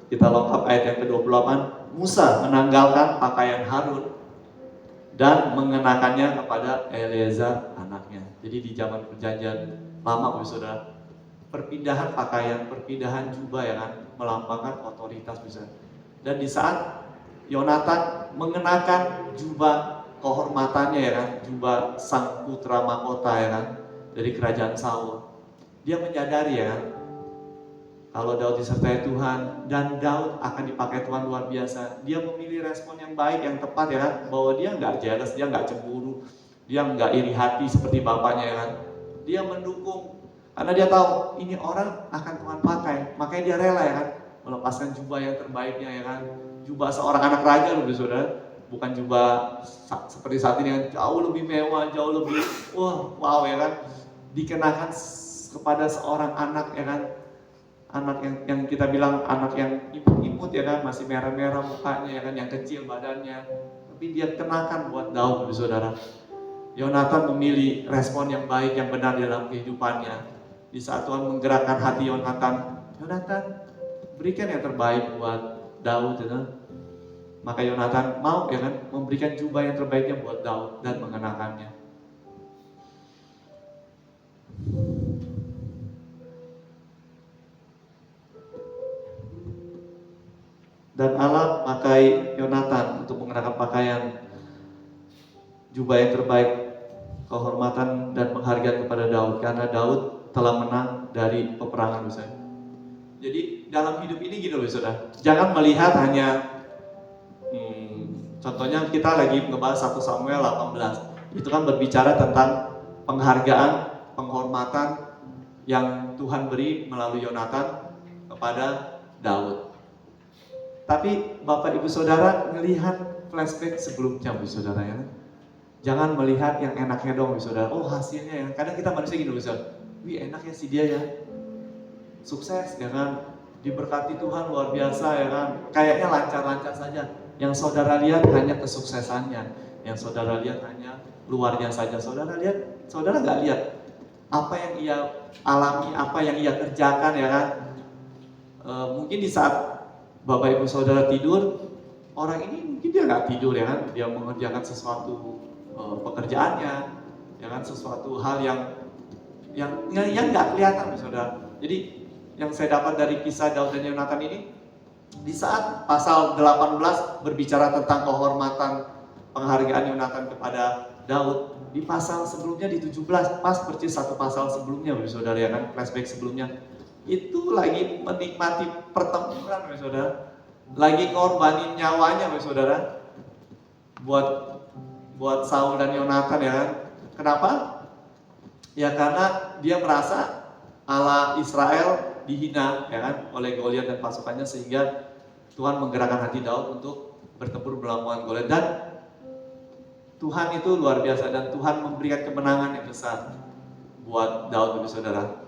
Kita lengkap ayat yang ke-28. Musa menanggalkan pakaian Harun dan mengenakannya kepada Eleazar anaknya. Jadi di zaman perjanjian lama, Saudara, perpindahan pakaian, perpindahan jubah ya kan, melambangkan otoritas, bisa. Dan di saat Yonatan mengenakan jubah kehormatannya ya kan, jubah sang putra mahkota ya kan, dari kerajaan Saul, dia menyadari ya kan, kalau Daud disertai Tuhan dan Daud akan dipakai Tuhan luar biasa. Dia memilih respon yang baik, yang tepat ya kan, bahwa dia nggak jealous, dia nggak cemburu, dia nggak iri hati seperti bapaknya ya kan. Dia mendukung karena dia tahu ini orang akan Tuhan pakai, makanya dia rela ya kan, melepaskan jubah yang terbaiknya ya kan, jubah seorang anak raja loh saudara, bukan jubah seperti saat ini yang jauh lebih mewah, jauh lebih wow ya kan, dikenakan kepada seorang anak ya kan, anak yang kita bilang anak yang imut-imut ya kan, masih merah-merah mukanya ya kan, yang kecil badannya, tapi dia kenakan buat Daud saudara. Yonatan memilih respon yang baik, yang benar dalam kehidupannya. Di saat Tuhan menggerakkan hati Yonatan, berikan yang terbaik buat Daud ya kan? Maka Yonatan mau ya kan, memberikan jubah yang terbaiknya buat Daud dan mengenakannya. Dan Allah pakai Yonatan untuk mengenakan pakaian jubah yang terbaik, kehormatan dan penghargaan kepada Daud, karena Daud telah menang dari peperangan misalnya. Jadi dalam hidup ini gini loh saudara, jangan melihat hanya contohnya kita lagi ngebahas 1 Samuel 18, itu kan berbicara tentang penghargaan, penghormatan yang Tuhan beri melalui Yonatan kepada Daud. Tapi Bapak Ibu Saudara melihat flashback sebelumnya Bu Saudara ya. Jangan melihat yang enaknya dong Bu Saudara. Oh hasilnya ya. Kadang kita manusia gini Bu Saudara. Wih enak ya si dia ya. Sukses ya kan. Diberkati Tuhan luar biasa ya kan. Kayaknya lancar-lancar saja. Yang saudara lihat hanya kesuksesannya. Yang saudara lihat hanya luarnya saja. Saudara lihat, saudara nggak lihat apa yang ia alami, apa yang ia kerjakan ya kan. Mungkin di saat Bapak Ibu Saudara tidur, orang ini mungkin dia nggak tidur ya kan, dia mengerjakan sesuatu pekerjaannya, ya kan, sesuatu hal yang nggak kelihatan saudara. Jadi yang saya dapat dari kisah Daud dan Yonatan ini, di saat pasal 18 berbicara tentang kehormatan penghargaan Yonatan kepada Daud, di pasal sebelumnya di 17, pas persis 1 pasal sebelumnya saudara ya kan, flashback sebelumnya. Itu lagi menikmati pertempuran saudara, lagi ngorbanin nyawanya saudara, buat Saul dan Yonatan ya kan. Kenapa? Ya karena dia merasa Allah Israel dihina ya kan oleh Goliat dan pasukannya, sehingga Tuhan menggerakkan hati Daud untuk bertempur melawan Goliat. Dan Tuhan itu luar biasa, dan Tuhan memberikan kemenangan yang besar buat Daud saudara.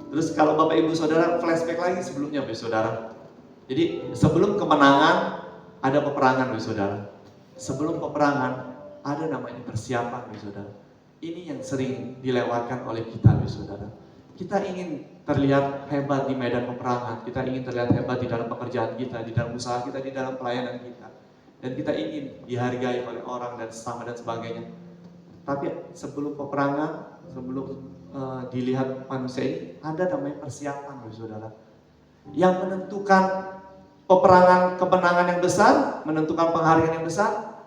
Terus kalau Bapak Ibu Saudara flashback lagi sebelumnya saudara. Jadi sebelum kemenangan ada peperangan saudara. Sebelum peperangan ada namanya persiapan saudara. Ini yang sering dilewatkan oleh kita saudara. Kita ingin terlihat hebat di medan peperangan, kita ingin terlihat hebat di dalam pekerjaan kita, di dalam usaha kita, di dalam pelayanan kita. Dan kita ingin dihargai oleh orang dan sesama dan sebagainya. Tapi sebelum peperangan, sebelum dilihat manusia ini, ada namanya persiapan, saudara. Yang menentukan peperangan, kemenangan yang besar, menentukan penghargaan yang besar,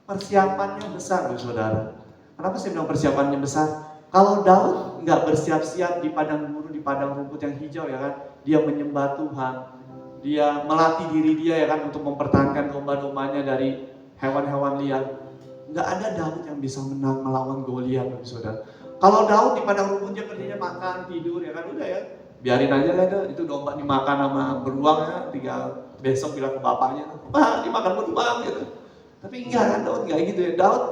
persiapannya besar, saudara. Kenapa saya bilang persiapannya besar? Kalau Daud nggak bersiap-siap di padang gurun, di padang rumput yang hijau, ya kan, dia menyembah Tuhan, dia melatih diri dia, ya kan, untuk mempertahankan domba-dombanya dari hewan-hewan liar. Nggak ada Daud yang bisa menang melawan Goliat, saudara. Kalau Daud di padang rumputnya kerjanya makan, tidur, ya kan, udah ya, biarin aja lah itu domba dimakan sama beruang, ya, tinggal besok bilang ke bapaknya, "Pak, dimakan beruang," gitu. Tapi enggak kan, Daud enggak gitu ya. Daud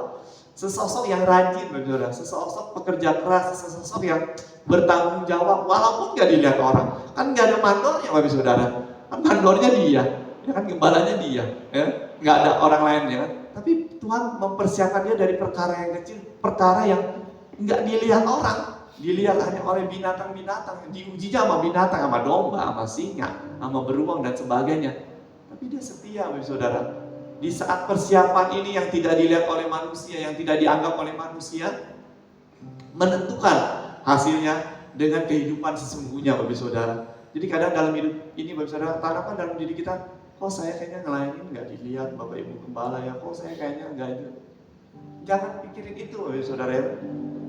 sesosok yang rajin, saudara, sesosok pekerja keras, sesosok yang bertanggung jawab walaupun nggak dilihat orang. Kan nggak ada mandornya, Bapak Saudara. Kan mandornya dia, ya kan, gembalanya dia, ya, nggak ada orang lain, ya kan. Tapi Tuhan mempersiapkan dia dari perkara yang kecil, perkara yang nggak dilihat orang, dilihat hanya oleh binatang-binatang, diujinya sama binatang, sama domba, sama singa, sama beruang dan sebagainya. Tapi dia setia, Bapak Saudara. Di saat persiapan ini yang tidak dilihat oleh manusia, yang tidak dianggap oleh manusia, menentukan hasilnya dengan kehidupan sesungguhnya, Bapak Saudara. Jadi kadang dalam hidup ini, Bapak Saudara, tanamkan dalam diri kita, kok saya kayaknya ngelayanin nggak dilihat Bapak Ibu Gembala, ya, kok saya kayaknya nggak itu. Jangan pikirin itu, Bapak Saudara, ya.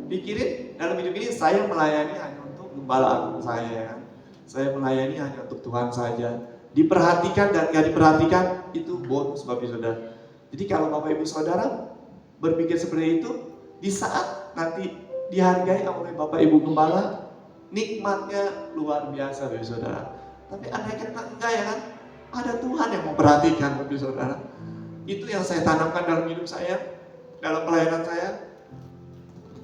Pikirin dalam hidup ini saya melayani hanya untuk Gembala Agung saya, ya. Saya melayani hanya untuk Tuhan saja. Diperhatikan dan nggak diperhatikan itu bonus, Bapak Saudara. Jadi kalau Bapak Ibu Saudara berpikir seperti itu, di saat nanti dihargai oleh Bapak Ibu Gembala, nikmatnya luar biasa, Bapak Saudara. Tapi andai kata enggak, ya kan, ada Tuhan yang memperhatikan, Bapak Saudara. Itu yang saya tanamkan dalam hidup saya, dalam pelayanan saya.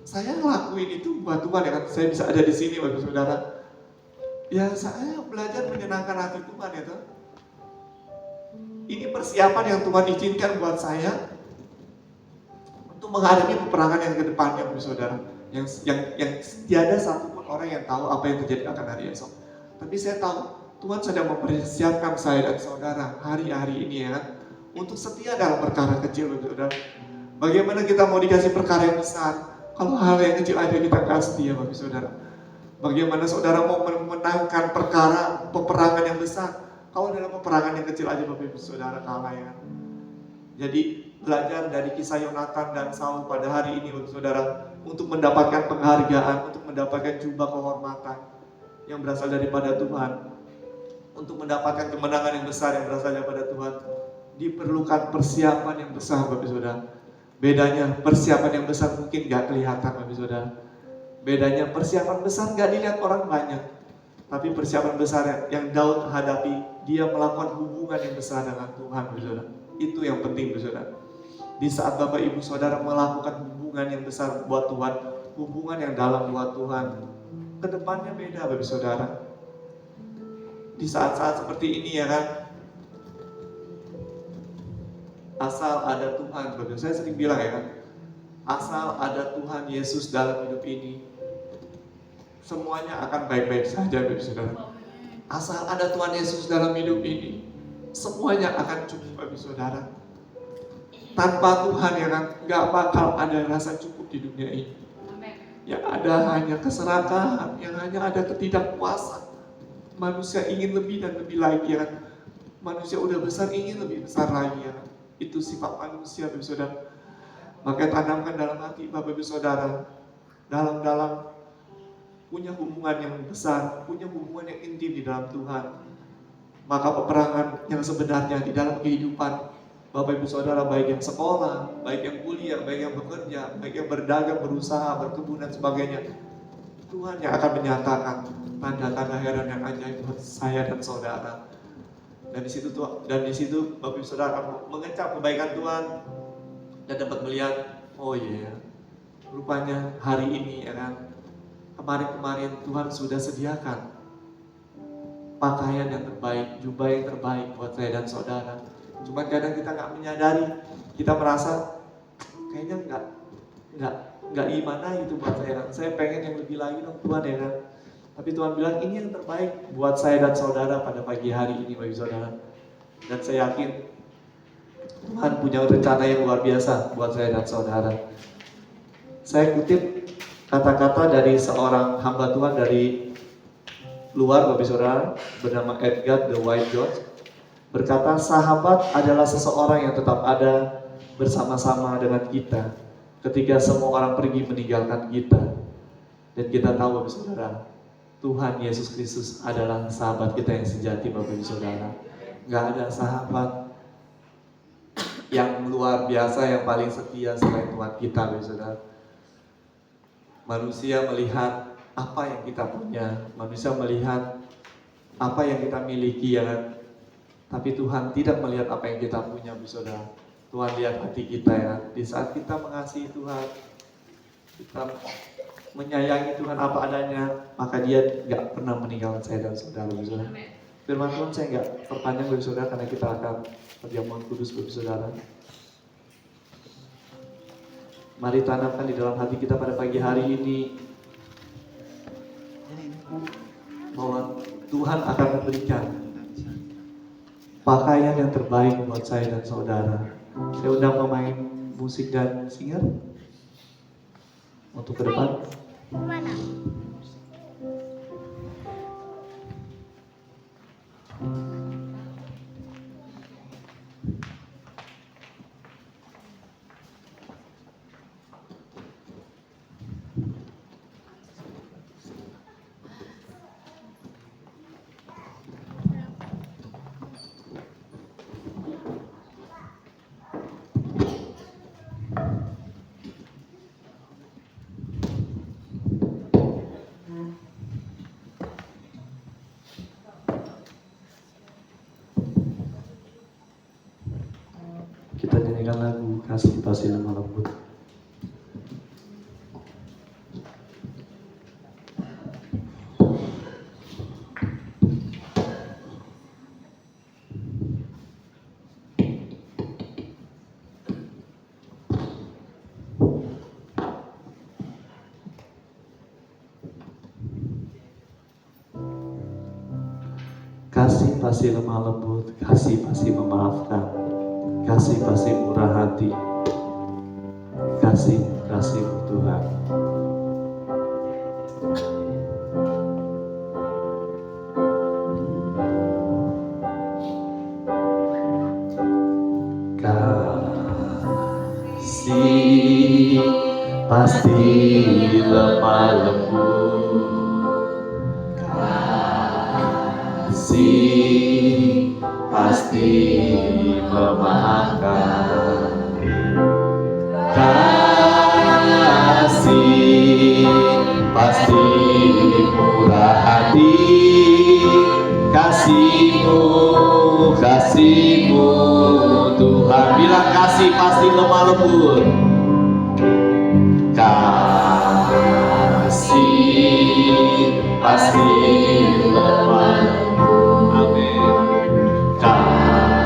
Saya ngelakuin itu buat Tuhan, ya kan. Saya bisa ada di sini, Bapak Saudara. Ya, saya belajar menyenangkan hati Tuhan, ya toh. Ini persiapan yang Tuhan izinkan buat saya untuk menghadapi peperangan yang ke depannya, Bapak Saudara. Yang tiada satupun orang yang tahu apa yang terjadi akan hari esok. Tapi saya tahu Tuhan sedang mempersiapkan saya dan saudara hari-hari ini, ya kan, untuk setia dalam perkara kecil, Bapak Saudara. Bagaimana kita mau dikasih perkara yang besar kalau hal yang kecil aja kita nggak setia, Bapak Saudara? Bagaimana saudara mau memenangkan perkara peperangan yang besar kalau dalam peperangan yang kecil aja, Bapak Ibu Saudara, kalah, ya? Jadi belajar dari kisah Yonatan dan Saul pada hari ini, Bapak Saudara, untuk mendapatkan penghargaan, untuk mendapatkan jubah kehormatan yang berasal daripada Tuhan, untuk mendapatkan kemenangan yang besar yang berasal daripada Tuhan, diperlukan persiapan yang besar, Bapak Saudara. Bedanya persiapan yang besar mungkin gak kelihatan, Bapak Saudara. Bedanya persiapan besar gak dilihat orang banyak, tapi persiapan besar yang Daud hadapi, dia melakukan hubungan yang besar dengan Tuhan, Bapak Saudara. Itu yang penting, Bapak Saudara. Di saat Bapak Ibu Saudara melakukan hubungan yang besar buat Tuhan, hubungan yang dalam buat Tuhan, kedepannya beda, Bapak Saudara. Di saat-saat seperti ini, ya kan, asal ada Tuhan, Bapak. Saya sering bilang, ya kan, asal ada Tuhan Yesus dalam hidup ini, semuanya akan baik-baik saja, Bapak Saudara. Asal ada Tuhan Yesus dalam hidup ini, semuanya akan cukup, Bapak Saudara. Tanpa Tuhan, ya kan, gak bakal ada rasa cukup di dunia ini. Yang ada hanya keserakahan, yang hanya ada ketidakpuasan. Manusia ingin lebih dan lebih lagi, ya kan. Manusia udah besar ingin lebih besar lagi, ya kan. Itu sifat manusia, Bapak Saudara. Maka tanamkan dalam hati Bapak Ibu Saudara, dalam punya hubungan yang besar, punya hubungan yang intim di dalam Tuhan. Maka peperangan yang sebenarnya di dalam kehidupan Bapak Ibu Saudara, baik yang sekolah, baik yang kuliah, baik yang bekerja, baik yang berdagang, berusaha, berkebun dan sebagainya, Tuhan yang akan menyatakan tanda-tanda heran yang ajaib buat saya dan saudara. Dan di situ Bapak Ibu Saudara akan mengecap kebaikan Tuhan dan dapat melihat, oh iya, rupanya hari ini, ya kan, kemarin-kemarin Tuhan sudah sediakan pakaian yang terbaik, jubah yang terbaik buat saya dan saudara. Cuma kadang kita nggak menyadari, kita merasa kayaknya nggak gimana gitu buat saya. Saya pengen yang lebih lagi dong Tuhan, ya kan. Tapi Tuhan bilang ini yang terbaik buat saya dan saudara pada pagi hari ini, bagi saudara. Dan saya yakin Tuhan punya rencana yang luar biasa buat saya dan saudara. Saya kutip kata-kata dari seorang hamba Tuhan dari luar, Bapak Saudara, bernama Edgar The White George, berkata, sahabat adalah seseorang yang tetap ada bersama-sama dengan kita ketika semua orang pergi meninggalkan kita. Dan kita tahu, Bapak Saudara, Tuhan Yesus Kristus adalah sahabat kita yang sejati, Bapak Saudara. Gak ada sahabat yang luar biasa, yang paling setia selain Tuhan kita, Bapak Saudara. Manusia melihat apa yang kita punya, manusia melihat apa yang kita miliki, ya kan? Tapi Tuhan tidak melihat apa yang kita punya, Bapak Saudara. Tuhan lihat hati kita, ya. Di saat kita mengasihi Tuhan, kita menyayangi Tuhan apa adanya, maka Dia gak pernah meninggalkan saya dan saudara, Bapak Saudara. Firman Tuhan saya gak perpanjang, Bapak Saudara, karena kita akan perjamuan kudus, Bapak Saudara. Mari tanamkan di dalam hati kita pada pagi hari ini bahwa Tuhan akan memberikan pakaian yang terbaik buat saya dan saudara. Saya undang pemain musik dan singer untuk ke depan. Mana? Kita nyanyikan lagu Kasih Pasti Lemah Lembut. Kasih pasti lemah lembut, kasih pasti memaafkan, kasih pasti murah hati, kasih Tuhan. Kasih pasti lemah lembut, kasih pasti memaafkan, kasih pasti murah hati, kasihmu Tuhan. Bilang kasih pasti lemah lembut, kasih pasti lemah lembut. Amin. Kasih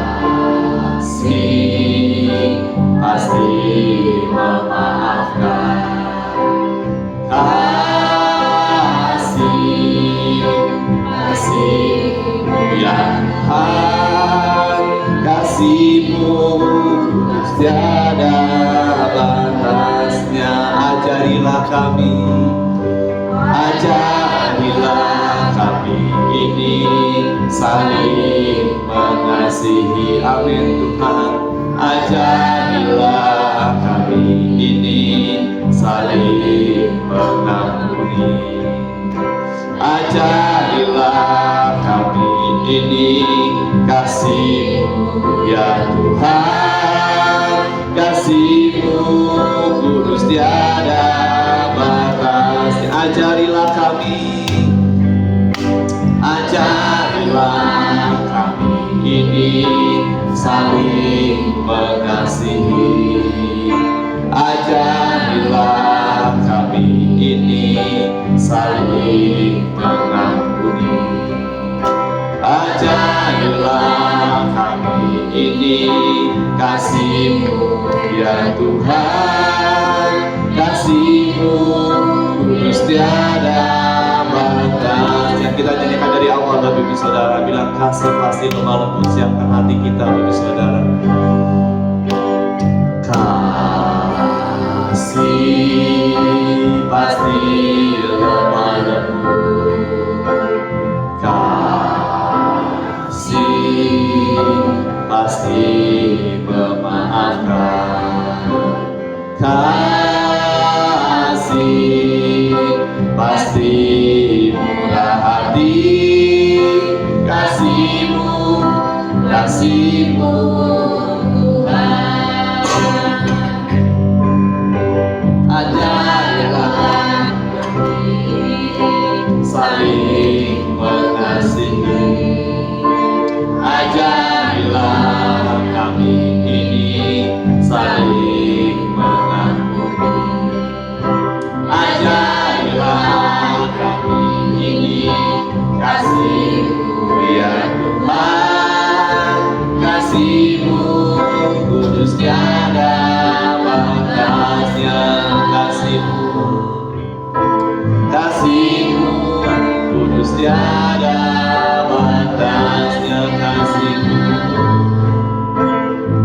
pasti memaafkan, kasih yang Tuhan, kasihmu tiada batasnya. Ajarilah kami ini saling mengasihi. Amin Tuhan. Ajarilah kami ini saling mengampuni. Ajarilah kami ini kasih-Mu ya Tuhan, kasih-Mu kudus tiada batas. Ajarilah kami ini saling mengasihi. Ajarilah kami ini saling mengampuni. Ajarilah kami ini kasih-Mu ya Tuhan, kasih-Mu kudus tiada batas. Yang kita nyanyikan dari awal, Bapak Ibu Saudara, bilang kasih pasti lemah lembut. Siapkan hati kita, Bapak Ibu Saudara. Kasih kasih pasti murah hati, kasih-Mu Tuhan. Ajarilah saling mengasihi, ajarilah kami ini saling mengampuni, ajarilah kami ini kasih-Mu ya Tuhan, kasih-Mu kudus tiada batasnya, kasih-Mu, kasih-Mu kudus tiada batasnya, kasih-Mu,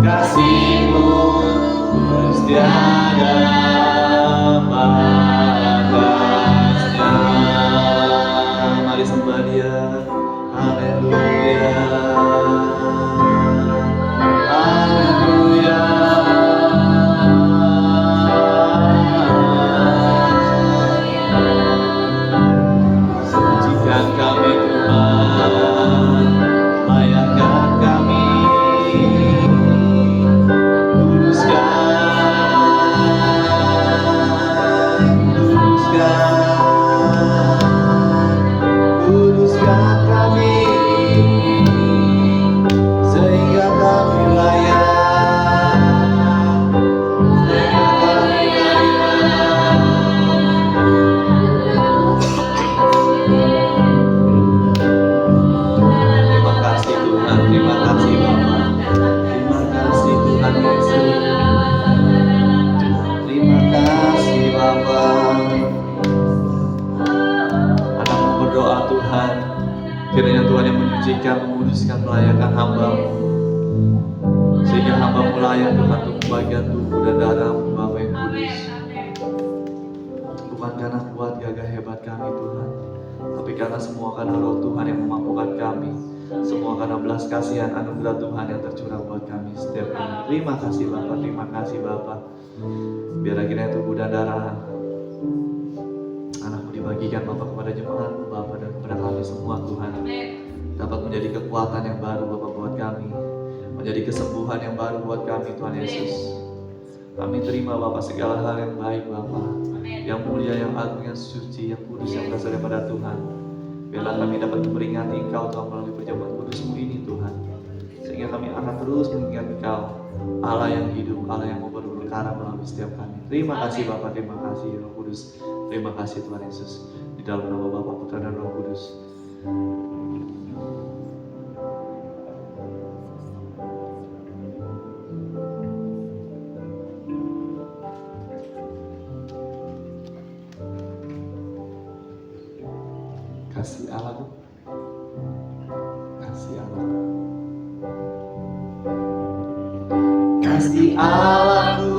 kasih-Mu kudus tiada batasnya. Mari sembah Dia, haleluya, haleluya. Sucikan kami Tuhan, layakkan kami, kuduskan kami, sehingga kami layak, sehingga kami layak. Terima kasih Tuhan, terima kasih Bapa, terima kasih Tuhan Yesus, terima kasih Bapa. Anakmu berdoa Tuhan, kiranya Tuhan yang menyucikan, menguduskan, melayakan hamba-Mu, sehingga hamba-Mu layak Tuhan untuk bagian tubuh dan darah-Mu Bapa yang kudus. Bukan karena kuat gagah hebat kami Tuhan, tapi karena semua karena Roh Tuhan yang memampukan kami, semua karena belas kasihan anugerah Tuhan yang tercurah buat kami setiap hari. Terima kasih Bapa, terima kasih Bapa. Biar akhirnya tubuh dan darah Anak-Mu dibagikan Bapa kepada jemaat-Mu Bapa, dan kepada kami semua Tuhan, dapat menjadi kekuatan yang baru Bapa buat kami, menjadi kesembuhan yang baru buat kami Tuhan Yesus. Kami terima Bapa segala hal yang baik Bapa, yang mulia, yang agung, yang suci, yang kudus, yang berasal daripada Tuhan. Biarlah kami dapat memperingati Engkau Tuhan melalui perjamuan kudus-Mu ini Tuhan, sehingga kami akan terus mengingat Engkau, Allah yang hidup, Allah yang mau berperkara melalui setiap kami. Terima kasih Bapa, terima kasih Roh Kudus, terima kasih Tuhan Yesus. Di dalam nama Bapa, Putra dan Roh Kudus. Kasih Allah, kasih Allah, kasih Allahku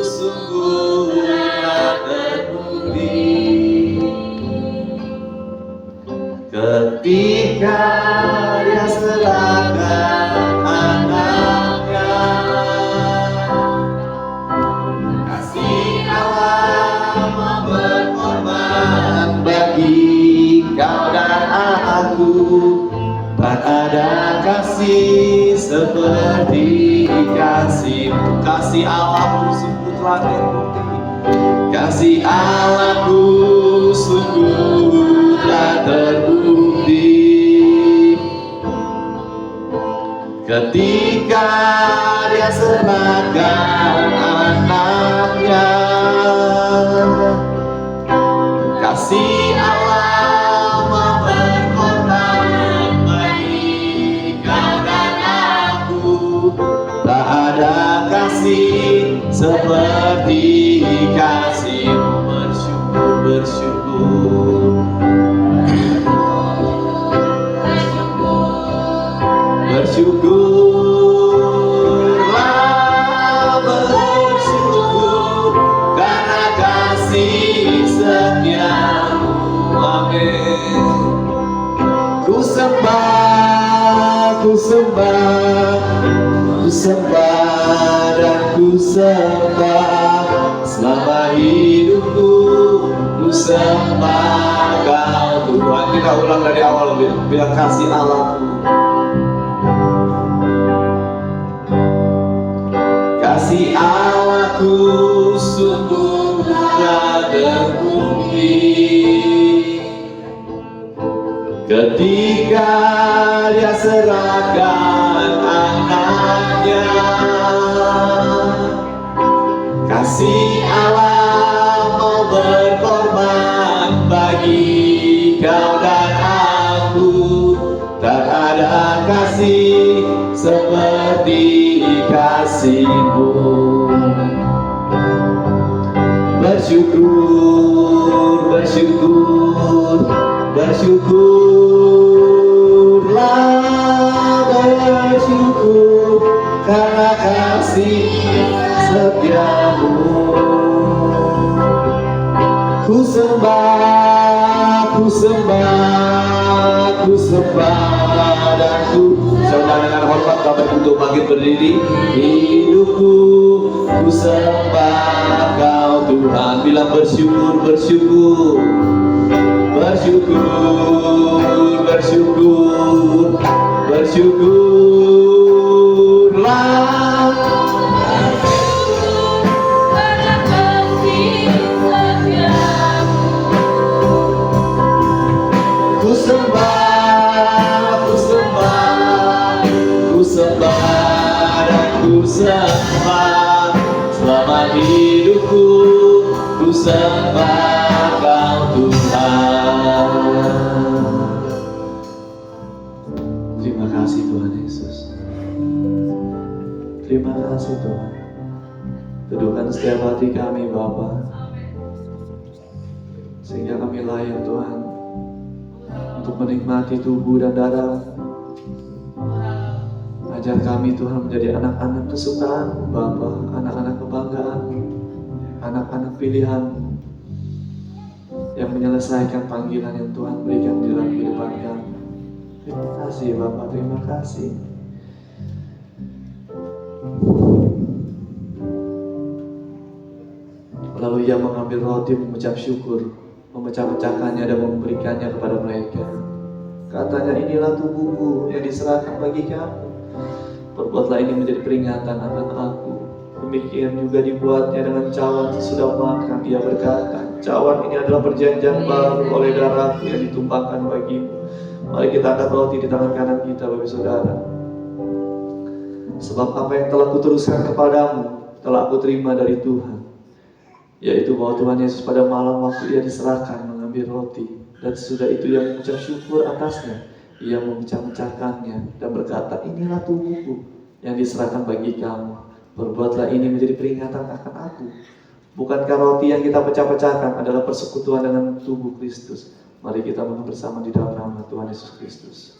sungguh tak terbukti, ketika Dia serahkan anaknya. Kasih Allah mau berkorban bagi kau dan aku. Tak ada kasih seperti kasih-Mu. Kasih Allahku sungguh telah terbukti, kasih Allahku sungguh telah terbukti, ketika Dia serahkan anaknya. Kasih Allah mau berkorban bagi kau dan aku. Tak ada kasih seperti kasih-Mu. Bersyukur, bersyukur, bersyukurlah, bersyukur karena kasih setia-Mu. Amin. Ku sembah, ku sembah, ku sembah dan ku sembah selama hidupku ku sembah Kau Tuhan. Kita ulang dari awal, bilang kasih Allahku. Kasih Allahku sungguh tak terbukti ketika Dia serahkan anaknya. Kasih Allah mau berkorban bagi kau dan aku. Tak ada kasih seperti kasih-Mu. Bersyukur, bersyukur, bersyukurlah, bersyukur karena kasih setia-Mu. Ku sembah, ku sembah, ku sembah dan ku sembah. Dengan hormat kami untuk bangkit berdiri. Hidupku ku sembah Kau Tuhan. Bilang bersyukur, bersyukur, bersyukur, bersyukur, bersyukurlah. Ku sembah, ku sembah, ku sembah dan ku sembah. Selama hidupku ku sembah Kau Tuhan. Terima kasih Tuhan Yesus. Terima kasih Tuhan. Teduhkan setiap hati kami Bapa, sehingga kami layak Tuhan untuk menikmati tubuh dan darah. Ajar kami Tuhan menjadi anak-anak kesukaan Bapa, anak-anak kebanggaan, anak-anak pilihan yang menyelesaikan panggilan yang Tuhan berikan di dalam kehidupan kami. Terima kasih Bapa, terima kasih. Lalu Ia mengambil roti, mengucap syukur, memecah-pecahkannya dan memberikannya kepada mereka. Katanya, inilah tubuhku yang diserahkan bagi kamu. Perbuatlah ini menjadi peringatan akan aku. Demikian juga dibuatnya dengan cawan sesudah makan. Dia berkata, cawan ini adalah perjanjian baru oleh darahku yang ditumpahkan bagimu. Mari kita angkat roti di tangan kanan kita, Bapak Saudara. Sebab apa yang telah kuteruskan kepadamu, telah aku terima dari Tuhan, yaitu bahwa Tuhan Yesus pada malam waktu Ia diserahkan mengambil roti, dan sesudah itu Ia mengucap syukur atasnya. Ia memecah-mecahkannya dan berkata, inilah tubuhku yang diserahkan bagi kamu. Perbuatlah ini menjadi peringatan akan aku. Bukankah roti yang kita pecah-pecahkan adalah persekutuan dengan tubuh Kristus? Mari kita makan bersama di dalam nama Tuhan Yesus Kristus.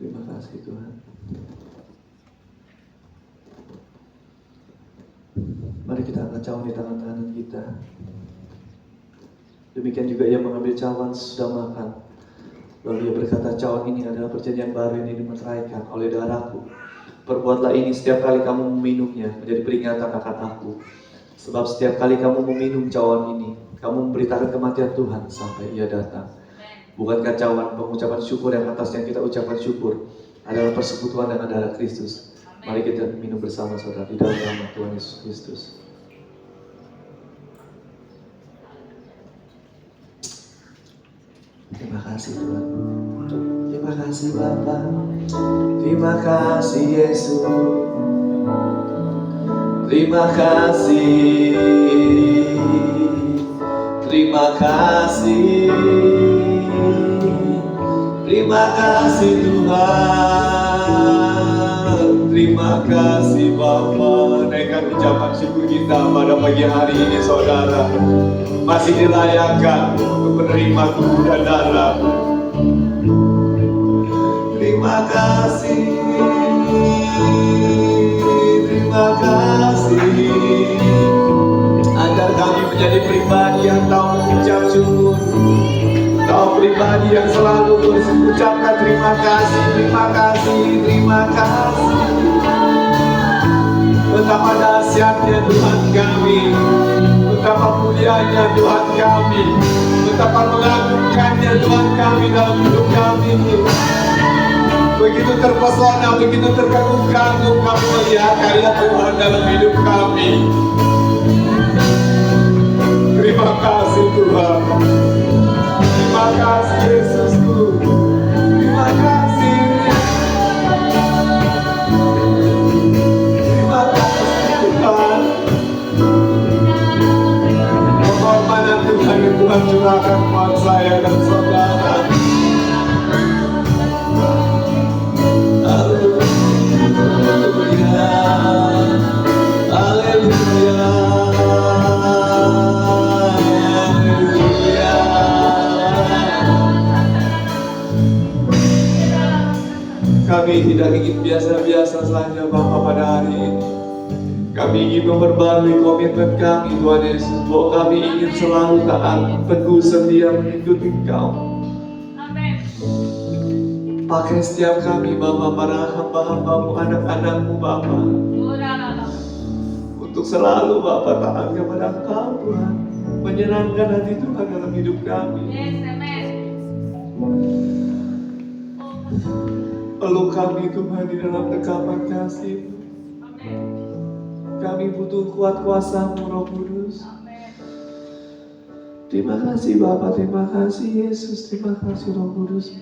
Terima kasih Tuhan. Mari kita angkat cawan di tangan kanan kita. Demikian juga Ia mengambil cawan sesudah makan. Lalu Ia berkata, cawan ini adalah perjanjian baru yang dimeteraikan oleh darahku. Perbuatlah ini setiap kali kamu meminumnya menjadi peringatan akan aku. Sebab setiap kali kamu meminum cawan ini, kamu memberitakan kematian Tuhan sampai Ia datang. Bukankah cawan pengucapan syukur yang atasnya kita ucapkan syukur adalah persekutuan dengan darah Kristus? Mari kita minum bersama saudara di dalam nama Tuhan Yesus Kristus. Terima kasih Tuhan. Terima kasih Bapa. Terima kasih Yesus. Terima kasih. Terima kasih. Terima kasih Tuhan. Terima kasih Bapa. Naikkan ucapan syukur kita pada pagi hari ini saudara. Masih dilayakkan untuk menerima tubuh dan darah. Terima kasih. Terima halus, ucapkan terima kasih, terima kasih, terima kasih. Betapa dahsyatnya Tuhan kami, betapa mulianya Tuhan kami, betapa mengagumkannya Tuhan kami dalam hidup kami. Begitu terpesona, begitu terkagum-kagum kami melihat karya Tuhan dalam hidup kami. Terima kasih Tuhan. Terima kasih Yesusku. Terima kasih. Terima kasih Tuhan. Pengorbanan Tuhan yang Tuhan curahkan buat saya dan saudara. Haleluya. Haleluya. Kami tidak ingin biasa-biasa saja Bapa pada hari ini. Kami ingin memperbarui komitmen kami Tuhan Yesus, bahwa kami ingin selalu taat, teguh setia mengikuti Engkau. Pakai setiap kami Bapa, para hamba-hambamu, anak-anakmu Bapa, untuk selalu Bapa taat kepada Engkau Tuhan, menyenangkan hati Tuhan dalam hidup kami. Peluk kami Tuhan di dalam dekapan kasih. Kami butuh kuat kuasa-Mu Roh Kudus. Terima kasih Bapa, terima kasih Yesus, terima kasih Roh Kudus.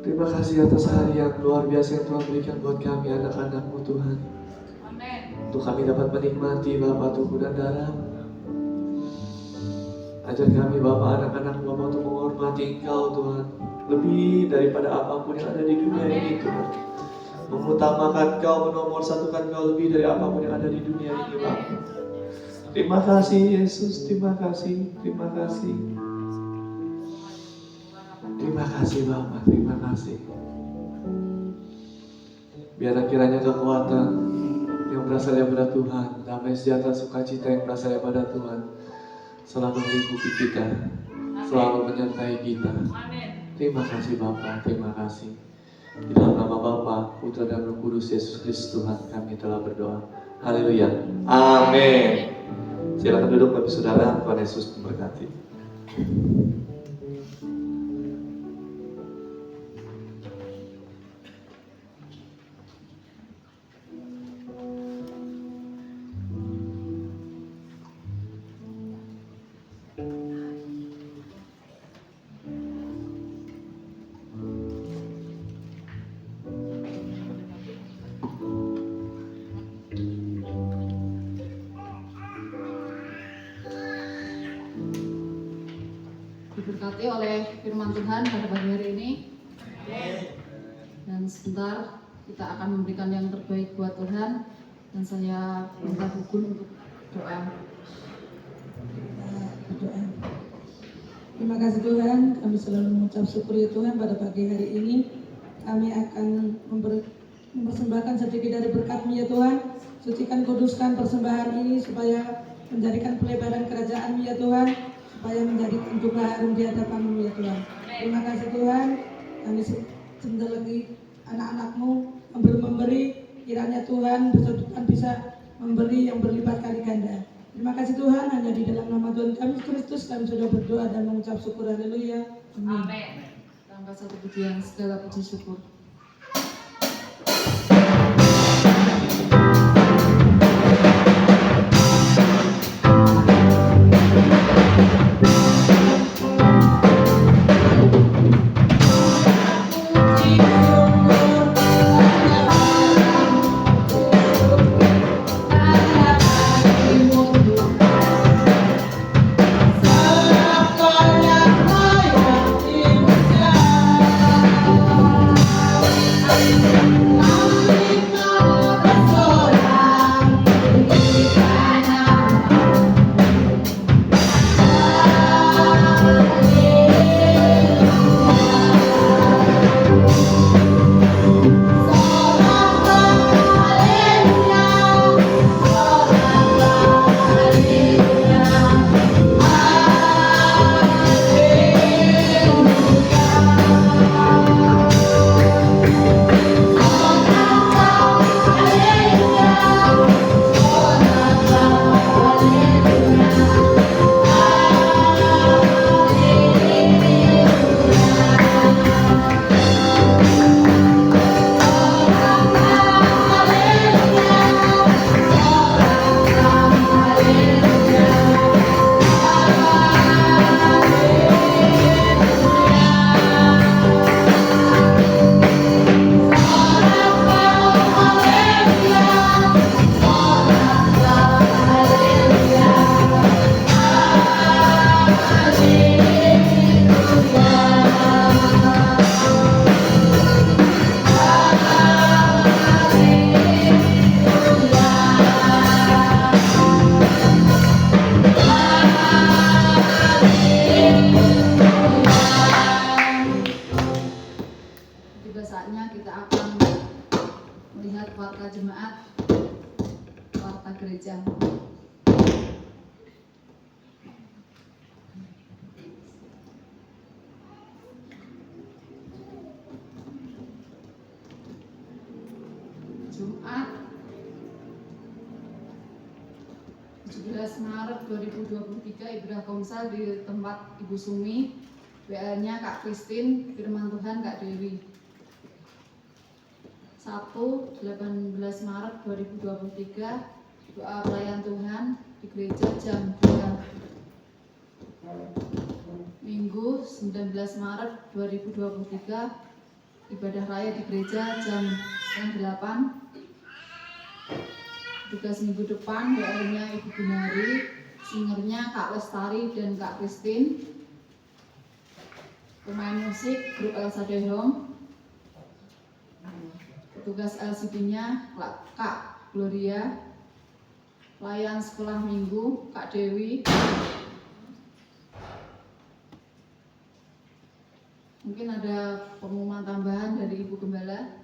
Terima kasih atas hari yang luar biasa yang Tuhan berikan buat kami anak-anak-Mu Tuhan. Untuk kami dapat menikmati Bapa tubuh dan darah. Ajar kami Bapa, anak-anak Bapa, untuk menghormati Engkau Tuhan, lebih daripada apapun yang ada di dunia ini Tuhan. Mengutamakan Kau, menomor satukan Kau lebih dari apapun yang ada di dunia ini Bapa. Terima kasih Yesus, terima kasih, terima kasih. Terima kasih Bapa, terima kasih. Biar kiranya kekuatan yang berasal daripada Tuhan, damai sejahtera sukacita yang berasal daripada Tuhan selalu melingkupi kita, selalu menyertai kita. Terima kasih Bapa, terima kasih. Di dalam nama Bapa, Putra dan Roh Kudus Yesus Kristus Tuhan kami telah berdoa. Haleluya. Amin. Silakan duduk Bapak Saudara, Tuhan Yesus memberkati. Diberkati oleh firman Tuhan pada pagi hari ini. Dan sebentar kita akan memberikan yang terbaik buat Tuhan. Dan saya minta Gugun untuk doa. Berdoa. Terima kasih Tuhan, kami selalu mengucap syukur ya Tuhan pada pagi hari ini. Kami akan mempersembahkan sedikit dari berkat-Mu ya Tuhan. Sucikan, kuduskan persembahan ini supaya menjadikan pelebaran kerajaan-Mu ya Tuhan, supaya menjadi jumlah harum di hadapan-Mu ya Tuhan. Terima kasih Tuhan, kami sebentar lagi anak-anak-Mu memberi, kiranya Tuhan bersatukan bisa memberi yang berlipat kali ganda. Terima kasih Tuhan, hanya di dalam nama Tuhan kami Kristus kami sudah berdoa dan mengucap syukur. Haleluya. Amin. Tanpa satu pujian, segala puji syukur. melihat warta jemaat, warta gereja. Jumat 17 Maret 2023 Ibadah Komsel di tempat Ibu Sumi, WA-nya Kak Christine, firman Tuhan Kak Dewi. Sabtu 18 Maret 2023 doa pelayan Tuhan di gereja jam 2. Minggu 19 Maret 2023 ibadah raya di gereja jam 8. Tugas minggu depan WA-nya Ibu Gunari, singernya Kak Lestari dan Kak Christine, pemain musik grup Elsa Dehong, petugas LCD-nya Kak Gloria, pelayan sekolah minggu Kak Dewi. Mungkin ada pengumuman tambahan dari Ibu Gembala.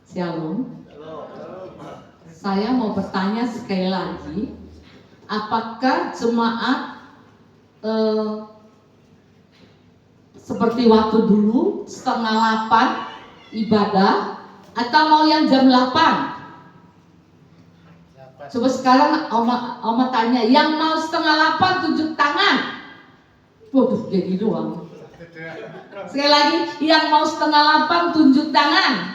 Shalom. Saya mau bertanya sekali lagi, apakah jemaat seperti waktu dulu 7:30 ibadah atau mau yang jam 8? Coba sekarang Oma tanya, yang mau 7:30 tunjuk tangan. Waduh, jadi doang. Sekali lagi, yang mau 7:30 tunjuk tangan.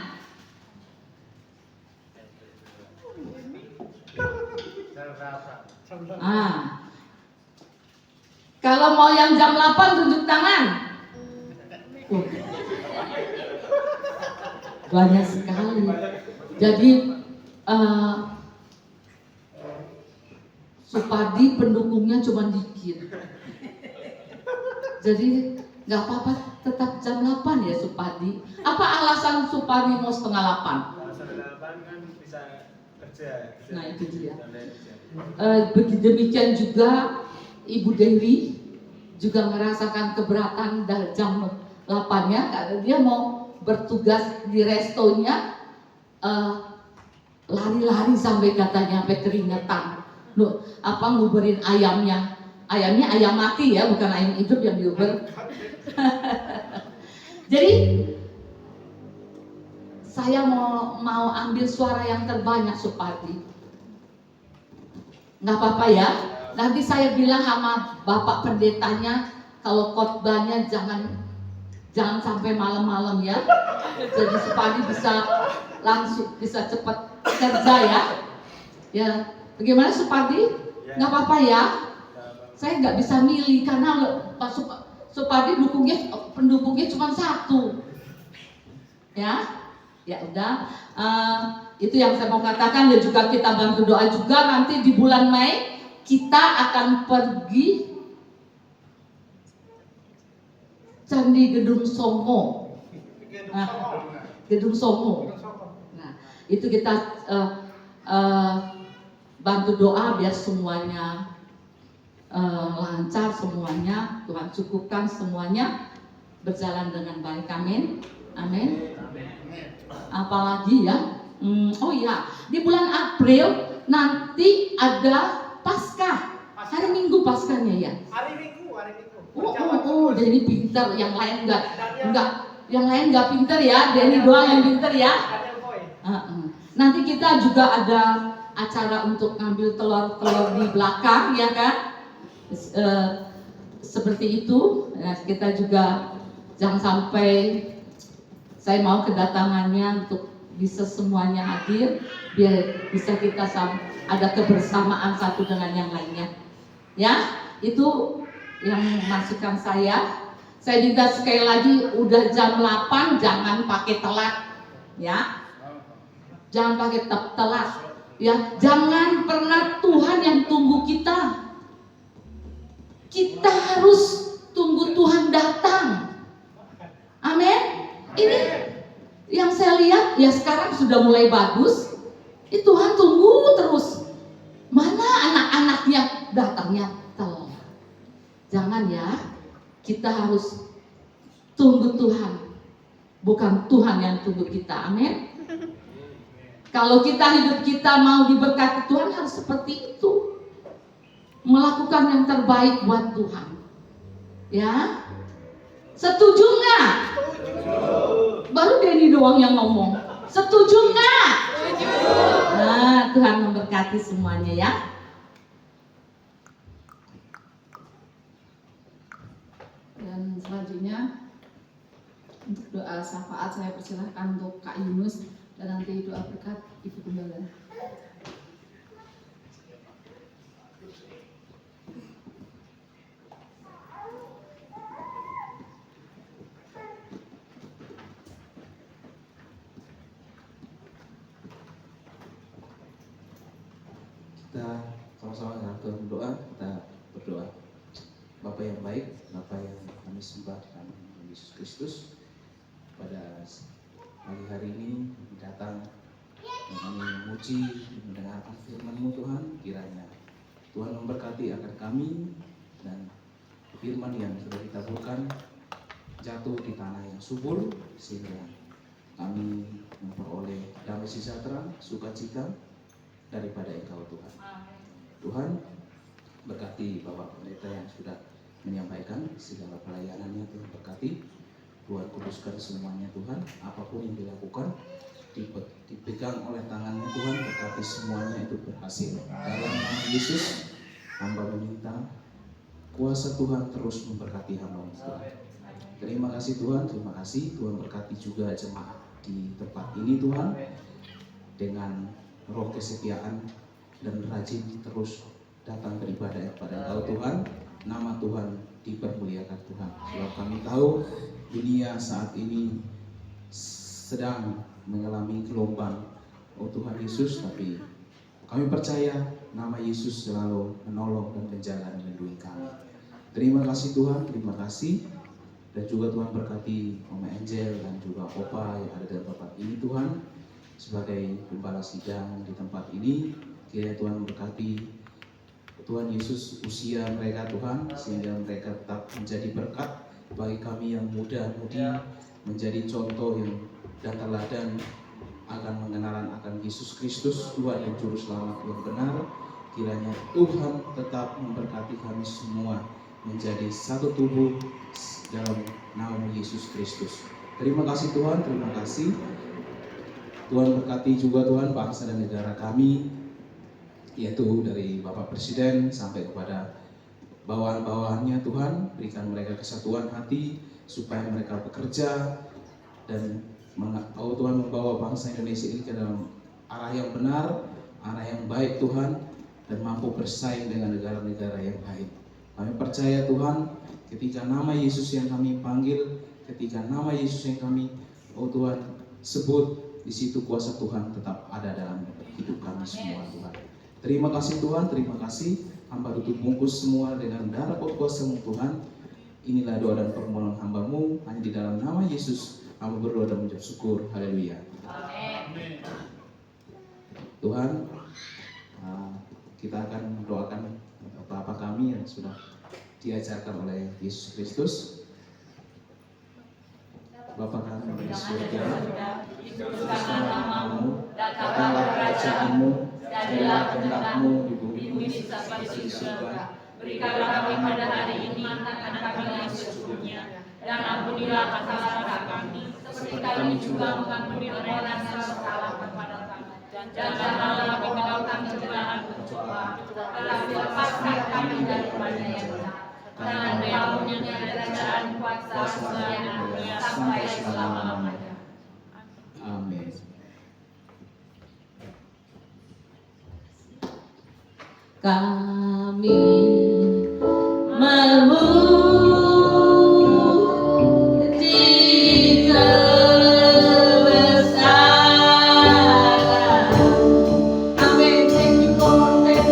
Kalau mau yang jam 8 tunjuk tangan. Banyak sekali. Jadi Supadi pendukungnya cuma dikit. Jadi nggak apa-apa, tetap jam 8 ya Supadi. Apa alasan Supadi mau 7:30? Kan bisa kerja. Nah itu dia. Demikian juga Ibu Dewi juga merasakan keberatan jam 8-nya karena dia mau bertugas di restonya, lari-lari sampai katanya sampai keringetan. Loh, nguberin ayamnya ayam mati ya, bukan ayam hidup yang diuber. Jadi saya mau ambil suara yang terbanyak Supadi. Nggak apa-apa ya. Nanti saya bilang sama Bapak Pendetanya kalau khotbahnya jangan sampai malam-malam ya. Jadi Supadi bisa cepat kerja ya. Ya, bagaimana Supadi? Nggak apa-apa ya. Saya nggak bisa milih karena Pak Supadi pendukungnya cuma 1. Ya udah. Itu yang saya mau katakan, dan juga kita bantu doa juga nanti di bulan Mei kita akan pergi Candi Gedung Songo. Gedung Songo. Nah, itu kita bantu doa biar semuanya lancar, semuanya Tuhan cukupkan, semuanya berjalan dengan baik. Amin. Amin. Apalagi ya, oh iya, di bulan April nanti ada Paskah, hari Minggu Paskahnya ya. Hari Minggu. Denny pinter, yang lain nggak pinter ya, Denny doang yang pinter ya. Nanti kita juga ada acara untuk ngambil telur di belakang ya kan, seperti itu. Nah, kita juga jangan sampai, saya mau kedatangannya untuk bisa semuanya hadir, biar bisa kita ada kebersamaan satu dengan yang lainnya. Ya, itu yang masukan saya. Saya minta sekali lagi, udah jam 8 jangan pakai telat, ya. Jangan pakai telat, ya. Jangan pernah Tuhan yang tunggu kita. Kita harus tunggu Tuhan datang. Amin. Ini yang saya lihat ya sekarang sudah mulai bagus. Tuhan tunggu terus. Mana anak-anaknya datangnya telat. Jangan ya, kita harus tunggu Tuhan, bukan Tuhan yang tunggu kita. Amin. Kalau kita hidup kita mau diberkati Tuhan harus seperti itu, melakukan yang terbaik buat Tuhan. Ya, setuju nggak? Baru Denny doang yang ngomong. Setuju nggak? Nah, Tuhan memberkati semuanya ya. Dan selanjutnya untuk doa syafaat saya persilahkan untuk Kak Yunus, dan nanti doa berkat Ibu Gembala. Kita sama-sama dalam Tuhan berdoa, kita berdoa. Bapa yang baik, Bapa yang kami sembah dalam Yesus Kristus, pada pagi hari ini kami datang dan kami memuji mendengarkan firman-Mu Tuhan. Kiranya Tuhan memberkati akan kami dan firman yang sudah ditaburkan jatuh di tanah yang subur, sehingga kami memperoleh damai sejahtera, sukacita daripada Engkau Tuhan. Tuhan berkati Bapak Pendeta yang sudah menyampaikan segala pelayanannya. Tuhan berkati, Tuhan kuduskan semuanya Tuhan, apapun yang dilakukan dipegang oleh tangannya Tuhan, berkati semuanya itu berhasil. Dalam nama Yesus hamba meminta kuasa Tuhan terus memberkati hamba Tuhan. Terima kasih Tuhan, terima kasih Tuhan. Berkati juga jemaat di tempat ini Tuhan, dengan roh kesetiaan dan rajin terus datang beribadah kepada Engkau Tuhan. Nama Tuhan dipermuliakan Tuhan. Sebab kami tahu dunia saat ini sedang mengalami gelombang, oh Tuhan Yesus, tapi kami percaya nama Yesus selalu menolong dan menjaga dan melindungi kami. Terima kasih Tuhan, terima kasih. Dan juga Tuhan berkati Oma Angel dan juga Opa yang ada dalam tempat ini Tuhan, sebagai gembala sidang di tempat ini. Kiranya Tuhan berkati Tuhan Yesus usia mereka Tuhan, sehingga mereka tetap menjadi berkat bagi kami yang muda-mudi, menjadi contoh yang dan teladan akan mengenalan akan Yesus Kristus Tuhan dan Juru Selamat yang benar. Kiranya Tuhan tetap memberkati kami semua menjadi satu tubuh dalam nama Yesus Kristus. Terima kasih Tuhan, terima kasih. Tuhan berkati juga Tuhan bangsa dan negara kami, yaitu dari Bapak Presiden sampai kepada bawahan-bawahannya Tuhan. Berikan mereka kesatuan hati supaya mereka bekerja dan Tuhan membawa bangsa Indonesia ini ke dalam arah yang benar, arah yang baik Tuhan, dan mampu bersaing dengan negara-negara yang baik. Kami percaya Tuhan, ketika nama Yesus yang kami panggil, ketika nama Yesus yang kami, oh Tuhan, sebut, di situ kuasa Tuhan tetap ada dalam hidup kami semua Tuhan. Terima kasih Tuhan, terima kasih. Hamba tutup bungkus semua dengan darah kuasa-Mu Tuhan. Inilah doa dan permohonan hamba-Mu, hanya di dalam nama Yesus hamba berdoa dan mengucap syukur. Haleluya. Amin. Tuhan, kita akan mendoakan Bapa kami yang sudah diajarkan oleh Yesus Kristus. Bapa kami di surga, dikuduskanlah nama-Mu, datanglah kerajaan-Mu, jadilah kehendak-Mu di bumi seperti di surga. Berikanlah kami pada hari ini makan kami yang secukupnya, dan ampunilah kesalahan kami, seperti kami juga mengampuni orang yang bersalah kepada kami. Dan janganlah kami ke dalam pencobaan, tetapi lepaskan kami daripada yang jahat. Karena Engkau punya kerajaan, kuasa, kemuliaan sampai selama-lamanya. Amin. Kami memuji kebesaran. Amin. Thank you Lord.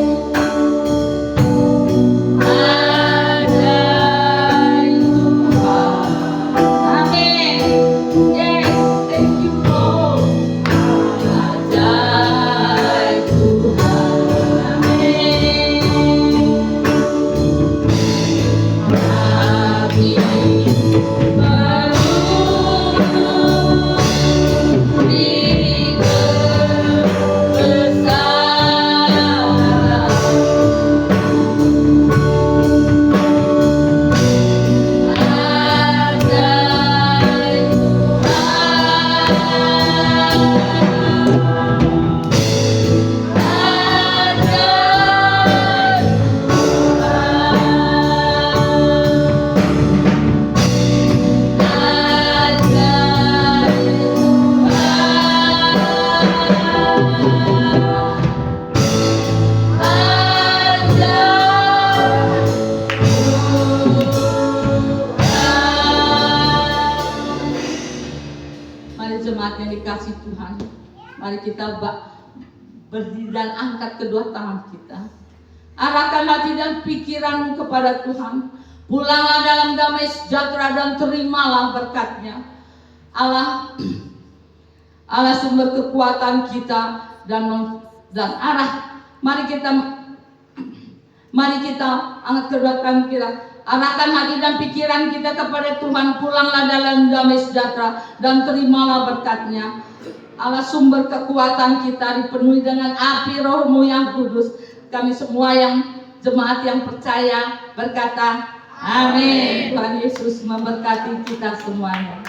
Thank you. Amin. jemaat yang dikasih Tuhan, mari kita berdiri dan angkat kedua tangan kita. Arahkan hati dan pikiranmu kepada Tuhan. Pulanglah dalam damai sejahtera dan terimalah berkat-Nya. Allah sumber kekuatan kita dan arah. Mari kita angkat kedua tangan kita. Arahkan hati dan pikiran kita kepada Tuhan. Pulanglah dalam damai sejahtera dan terimalah berkat-Nya. Allah sumber kekuatan kita dipenuhi dengan api Roh-Mu yang kudus. Kami semua yang jemaat yang percaya berkata, amin. Tuhan Yesus memberkati kita semuanya.